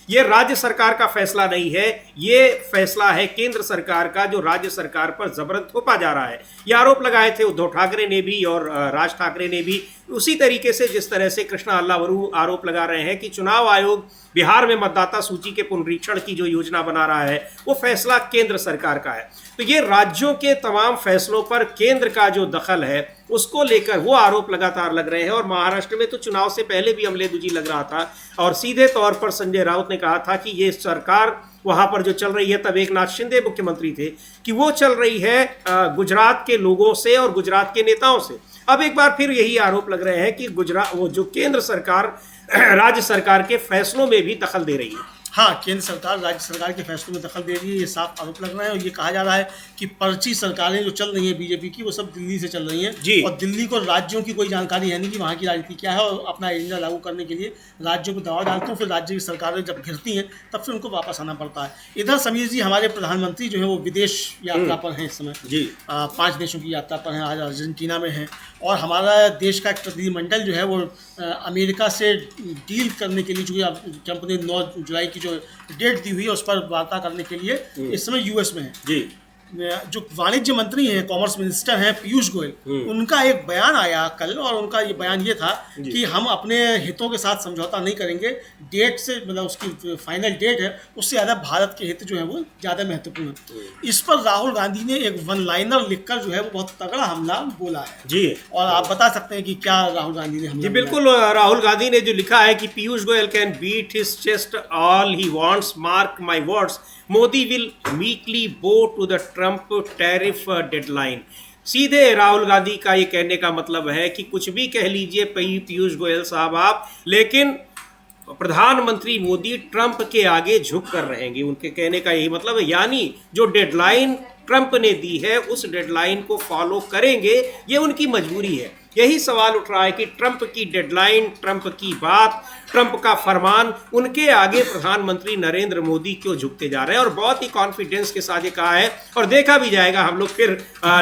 ये राज्य सरकार का फैसला नहीं है, ये फैसला है केंद्र सरकार का, जो राज्य सरकार पर जबरन थोपा जा रहा है। ये आरोप लगाए थे उद्धव ठाकरे ने भी और राज ठाकरे ने भी, उसी तरीके से जिस तरह से कृष्णा अल्लावरू आरोप लगा रहे हैं कि चुनाव आयोग बिहार में मतदाता सूची के पुनरीक्षण की जो योजना बना रहा है वो फैसला केंद्र सरकार का है। तो ये राज्यों के तमाम फैसलों पर केंद्र का जो दखल है उसको लेकर वो आरोप लगातार लग रहे हैं। और महाराष्ट्र में तो चुनाव से पहले भी अमलेदुजी लग रहा था और सीधे तौर पर संजय राउत ने कहा था कि ये सरकार वहां पर जो चल रही है, तब एकनाथ शिंदे मुख्यमंत्री थे, कि वो चल रही है गुजरात के लोगों से और गुजरात के नेताओं से। अब एक बार फिर यही आरोप लग रहे हैं कि गुजरात वो जो केंद्र सरकार राज्य सरकार के फैसलों में भी दखल दे रही है। हाँ, केंद्र सरकार राज्य सरकार के फैसलों में दखल दे रही है, ये साफ आरोप लग रहा है। और ये कहा जा रहा है कि पर्ची सरकारें जो चल रही हैं बीजेपी की, वो सब दिल्ली से चल रही हैं और दिल्ली को राज्यों की कोई जानकारी है नहीं कि वहाँ की राजनीति क्या है, और अपना एजेंडा लागू करने के लिए राज्यों को दबाव डालते हैं। फिर राज्य की सरकारें जब घिरती हैं तब फिर उनको वापस आना पड़ता है। इधर समीर जी, हमारे प्रधानमंत्री जो है वो विदेश यात्रा पर हैं इस समय जी, 5 देशों की यात्रा पर हैं। आज अर्जेंटीना में हैं और हमारा देश का एक प्रतिनिधिमंडल जो है वो अमेरिका से डील करने के लिए, चूँकि ट्रंप ने 9 जुलाई की जो डेट दी हुई है उस पर वार्ता करने के लिए इस समय यूएस में है जी। जो वाणिज्य मंत्री हैं, कॉमर्स मिनिस्टर हैं पीयूष गोयल, उनका एक बयान आया कल और उनका ये बयान ये था कि हम अपने हितों के साथ समझौता नहीं करेंगे। डेट से मतलब उसकी फाइनल डेट है उससे ज़्यादा भारत के हित जो है वो ज़्यादा महत्वपूर्ण है। इस पर राहुल गांधी ने एक वन लाइनर लिखकर जो है वो बहुत तगड़ा हमला बोला है जी। और आप बता सकते हैं कि क्या राहुल गांधी ने हमला? जी बिल्कुल, राहुल गांधी ने जो लिखा है कि Piyush Goyal can beat his chest all he wants, mark my words, Modi will meekly bow to the Trump tariff deadline. सीधे राहुल गांधी का ये कहने का मतलब है कि कुछ भी कह लीजिए पीयूष गोयल साहब आप, लेकिन प्रधानमंत्री मोदी ट्रंप के आगे झुक कर रहेंगे। उनके कहने का यही मतलब है, यानी जो डेडलाइन ट्रंप ने दी है उस डेडलाइन को फॉलो करेंगे, ये उनकी मजबूरी है। यही सवाल उठ रहा है कि ट्रंप की डेडलाइन, ट्रंप की बात, ट्रंप का फरमान, उनके आगे प्रधानमंत्री नरेंद्र मोदी क्यों झुकते जा रहे हैं। और बहुत ही कॉन्फिडेंस के साथ ये कहा है और देखा भी जाएगा। हम लोग फिर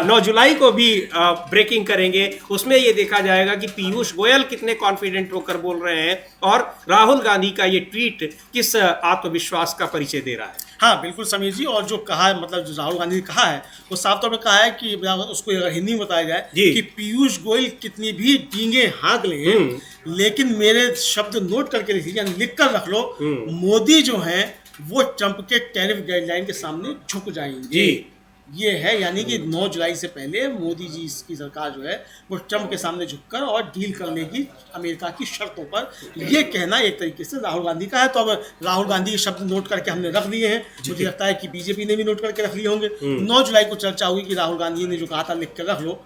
9 जुलाई को भी ब्रेकिंग करेंगे, उसमें ये देखा जाएगा कि पीयूष गोयल कितने कॉन्फिडेंट होकर बोल रहे हैं और राहुल गांधी का ये ट्वीट किस आत्मविश्वास का परिचय दे रहा है। हाँ बिल्कुल समीर जी, और जो कहा है मतलब जो राहुल गांधी ने कहा है वो साफ तौर पर कहा है कि उसको अगर हिंदी में बताया जाए कि पीयूष गोयल कितनी भी डींगे हाँक लें, लेकिन मेरे शब्द नोट करके लिखिए, यानी लिख कर रख लो, मोदी जो है वो ट्रंप के टैरिफ गाइडलाइन के सामने झुक जाएंगे जी। ये है, यानी कि 9 जुलाई से पहले मोदी जी की सरकार जो है वो ट्रंप के सामने झुककर और डील कर लेगी अमेरिका की शर्तों पर। ये कहना एक तरीके से राहुल गांधी का है। तो अब राहुल गांधी के शब्द नोट करके हमने रख दिए हैं, मुझे लगता है कि बीजेपी ने भी नोट करके रख लिए होंगे। 9 जुलाई को चर्चा हुई कि राहुल गांधी ने जो कहा था लिख कर रख लो,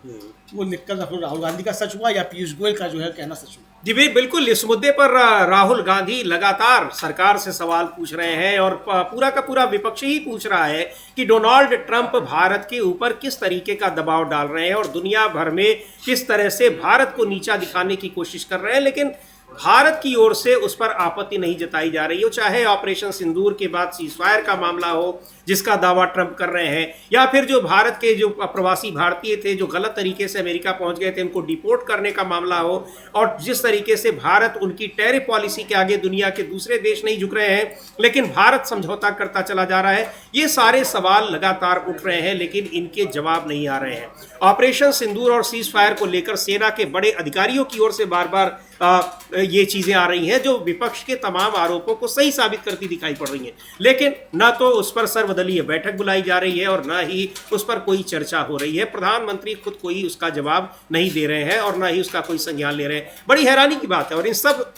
वो लिख कर रख लो, राहुल गांधी का सच हुआ या पीयूष गोयल का जो है कहना सच हुआ? जी भाई बिल्कुल, इस मुद्दे पर राहुल गांधी लगातार सरकार से सवाल पूछ रहे हैं और पूरा का पूरा विपक्ष ही पूछ रहा है कि डोनाल्ड ट्रंप भारत के ऊपर किस तरीके का दबाव डाल रहे हैं और दुनिया भर में किस तरह से भारत को नीचा दिखाने की कोशिश कर रहे हैं। लेकिन भारत की ओर से उस पर आपत्ति नहीं जताई जा रही हो, चाहे ऑपरेशन सिंदूर के बाद सीजफायर का मामला हो जिसका दावा ट्रंप कर रहे हैं, या फिर जो भारत के जो प्रवासी भारतीय थे जो गलत तरीके से अमेरिका पहुंच गए थे उनको डिपोर्ट करने का मामला हो, और जिस तरीके से भारत उनकी टैरिफ पॉलिसी के आगे दुनिया के दूसरे देश नहीं झुक रहे हैं लेकिन भारत समझौता करता चला जा रहा है। ये सारे सवाल लगातार उठ रहे हैं लेकिन इनके जवाब नहीं आ रहे हैं। ऑपरेशन सिंदूर और सीज फायर को लेकर सेना के बड़े अधिकारियों की ओर से बार बार ये चीजें आ रही हैं जो विपक्ष के तमाम आरोपों को सही साबित करती दिखाई पड़ रही हैं, लेकिन न तो उस पर सर्वदलीय बैठक बुलाई जा रही है और न ही उस पर कोई चर्चा हो रही है। प्रधानमंत्री खुद कोई उसका जवाब नहीं दे रहे हैं और न ही उसका कोई संज्ञान ले रहे हैं। बड़ी हैरानी की बात है। और इन सब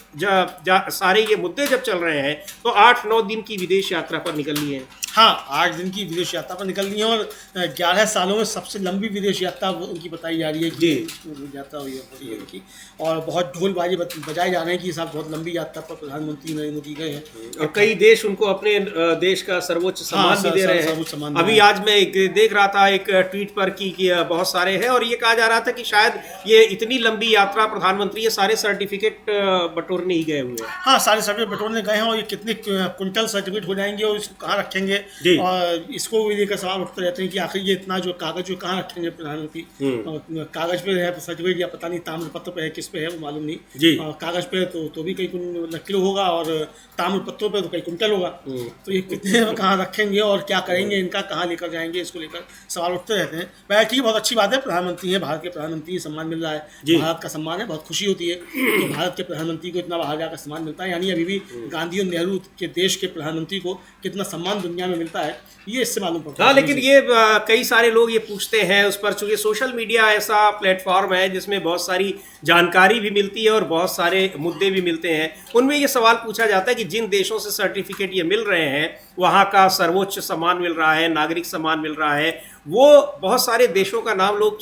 सारे ये मुद्दे जब चल रहे हैं तो 8-9 दिन की विदेश यात्रा पर निकलनी है। हाँ, 8 दिन की विदेश यात्रा पर निकलनी है और 11 सालों में सबसे लंबी विदेश यात्रा उनकी बताई जा रही है कि यात्रा हुई है उनकी, और बहुत ढोल बाजे बजाए जा रहे हैं कि साहब बहुत लंबी यात्रा पर प्रधानमंत्री नरेंद्र मोदी गए हैं और कई देश उनको अपने देश का सर्वोच्च सम्मान भी दे रहे हैं। अभी आज मैं देख रहा था एक ट्वीट पर कि बहुत सारे हैं और ये कहा जा रहा था कि शायद ये इतनी लंबी यात्रा प्रधानमंत्री ये सारे सर्टिफिकेट बटोरने ही गए हुए हैं। हाँ, सारे सर्टिफिकेट बटोरने गए हैं और ये कितने क्विंटल सर्टिफिकेट हो जाएंगे और इसको कहाँ रखेंगे जी। और इसको भी लेकर सवाल उठते रहते हैं कि आखिर ये इतना जो कागज जो कहाँ रखेंगे प्रधानमंत्री। कागज पे है सर्टिफिकेट या पता नहीं ताम्रपत्र पे है, किस पे है वो मालूम नहीं। जी। कागज पे तो भी कई किलो होगा और ताम्रपत्रों पे तो कई कुंटल होगा। तो ये कितने कहाँ रखेंगे और क्या करेंगे, इनका कहाँ लेकर जाएंगे, इसको लेकर सवाल उठते रहते हैं। वह ठीक, बहुत अच्छी बात है, प्रधानमंत्री है, भारत के प्रधानमंत्री, सम्मान मिल रहा है, भारत का सम्मान है, बहुत खुशी होती है कि भारत के प्रधानमंत्री को इतना बाहर जाकर सम्मान मिलता है। यानी अभी भी गांधी और नेहरू के देश के प्रधानमंत्री को कितना सम्मान दुनिया में मिलता है, ये इससे मालूम पड़ता है। हाँ, लेकिन ये कई सारे लोग ये पूछते हैं उस पर, चूंकि सोशल मीडिया ऐसा प्लेटफॉर्म है जिसमें बहुत सारी जानकारी भी मिलती है और बहुत सारे मुद्दे भी मिलते हैं। उनमें ये सवाल पूछा जाता है कि जिन देशों से सर्टिफिकेट ये मिल रहे हैं, वहाँ का सर्वोच्च सम्मान मिल रहा है, नागरिक सम्मान मिल रहा है, वो बहुत सारे देशों का नाम लोग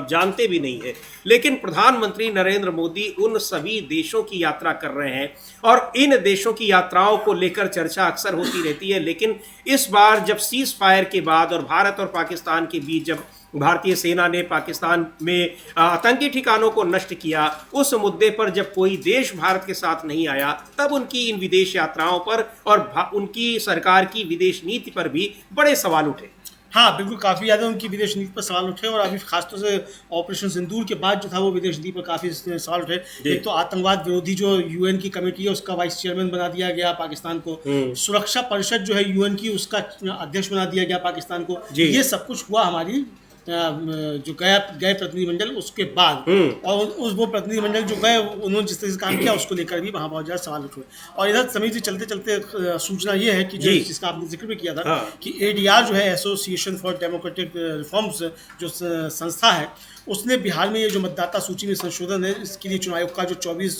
जानते भी नहीं है। लेकिन प्रधानमंत्री नरेंद्र मोदी उन सभी देशों की यात्रा कर रहे हैं और इन देशों की यात्राओं को लेकर चर्चा अक्सर होती रहती है। लेकिन इस बार जब सीज फायर के बाद और भारत और पाकिस्तान के बीच जब भारतीय सेना ने पाकिस्तान में आतंकी ठिकानों को नष्ट किया, उस मुद्दे पर जब कोई देश भारत के साथ नहीं आया, तब उनकी इन विदेश यात्राओं पर और उनकी सरकार की विदेश नीति पर भी बड़े सवाल उठे। हाँ बिल्कुल, काफ़ी ज़्यादा उनकी विदेश नीति पर सवाल उठे और अभी खासतौर से ऑपरेशन सिंदूर के बाद जो था वो विदेश नीति पर काफ़ी सवाल उठे। एक तो आतंकवाद विरोधी जो यूएन की कमेटी है उसका वाइस चेयरमैन बना दिया गया पाकिस्तान को, सुरक्षा परिषद जो है यूएन की उसका अध्यक्ष बना दिया गया पाकिस्तान को। ये सब कुछ हुआ हमारी जो गए प्रतिनिधिमंडल उसके बाद, और वो प्रतिनिधिमंडल जो गए उन्होंने जिस तरह से काम किया उसको लेकर भी वहाँ बहुत ज़्यादा सवाल उठे। और इधर समीर जी चलते चलते सूचना ये है कि जिसका आपने जिक्र भी किया था कि एडीआर जो है, एसोसिएशन फॉर डेमोक्रेटिक रिफॉर्म्स जो संस्था है, उसने बिहार में ये जो मतदाता सूची में संशोधन है इसके लिए चुनाव आयोग का जो 24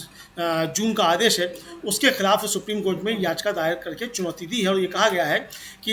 जून का आदेश है उसके खिलाफ सुप्रीम कोर्ट में याचिका दायर करके चुनौती दी है। और ये कहा गया है कि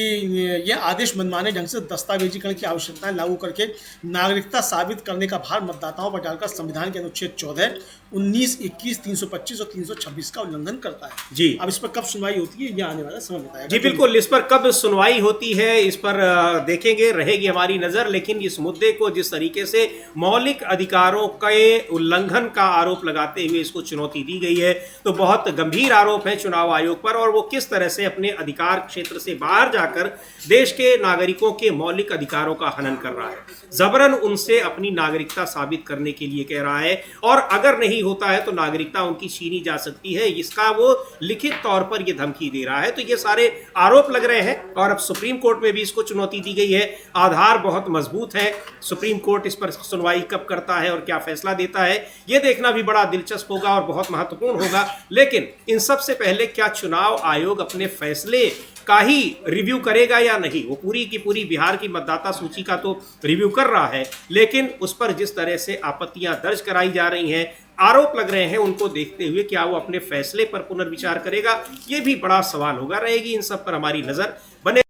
ये आदेश मनमाने ढंग से दस्तावेजीकरण की आवश्यकताएं लागू करके नागरिकता साबित करने का भार मतदाताओं पर डालकर संविधान के अनुच्छेद 14, 19, 21, 325 और 326 का उल्लंघन करता है। जी, अब इस पर कब सुनवाई होती है ये आने वाला समय बताएगा। जी बिल्कुल, इस पर कब सुनवाई होती है इस पर देखेंगे, रहेगी हमारी नजर। लेकिन इस मुद्दे को जिस तरीके से मौलिक अधिकारों के उल्लंघन का आरोप लगाते हुए इसको चुनौती दी गई है, तो बहुत गंभीर आरोप है चुनाव आयोग पर, और वो किस तरह से अपने अधिकार क्षेत्र से बाहर जाकर देश के नागरिकों के मौलिक अधिकारों का हनन कर रहा है, जबरन उनसे अपनी नागरिकता साबित करने के लिए कह रहा है, और अगर नहीं होता है तो नागरिकता उनकी छीनी जा सकती है, इसका वो लिखित तौर पर ये धमकी दे रहा है। तो ये सारे आरोप लग रहे हैं और अब सुप्रीम कोर्ट में भी इसको चुनौती दी गई है। आधार बहुत मजबूत है, सुप्रीम कोर्ट इस पर सुनवाई कब करता है और क्या फैसला देता है ये देखना भी बड़ा दिलचस्प होगा और बहुत महत्वपूर्ण होगा। लेकिन इन सब से पहले क्या चुनाव आयोग अपने फैसले का ही रिव्यू करेगा या नहीं? वो पूरी की पूरी बिहार की मतदाता सूची का तो रिव्यू कर रहा है, लेकिन उस पर जिस तरह से आपत्तियां दर्ज कराई जा रही हैं, आरोप लग रहे हैं, उनको देखते हुए क्या वो अपने फैसले पर पुनर्विचार करेगा, ये भी बड़ा सवाल होगा। रहेगी इन सब पर हमारी नजर। बने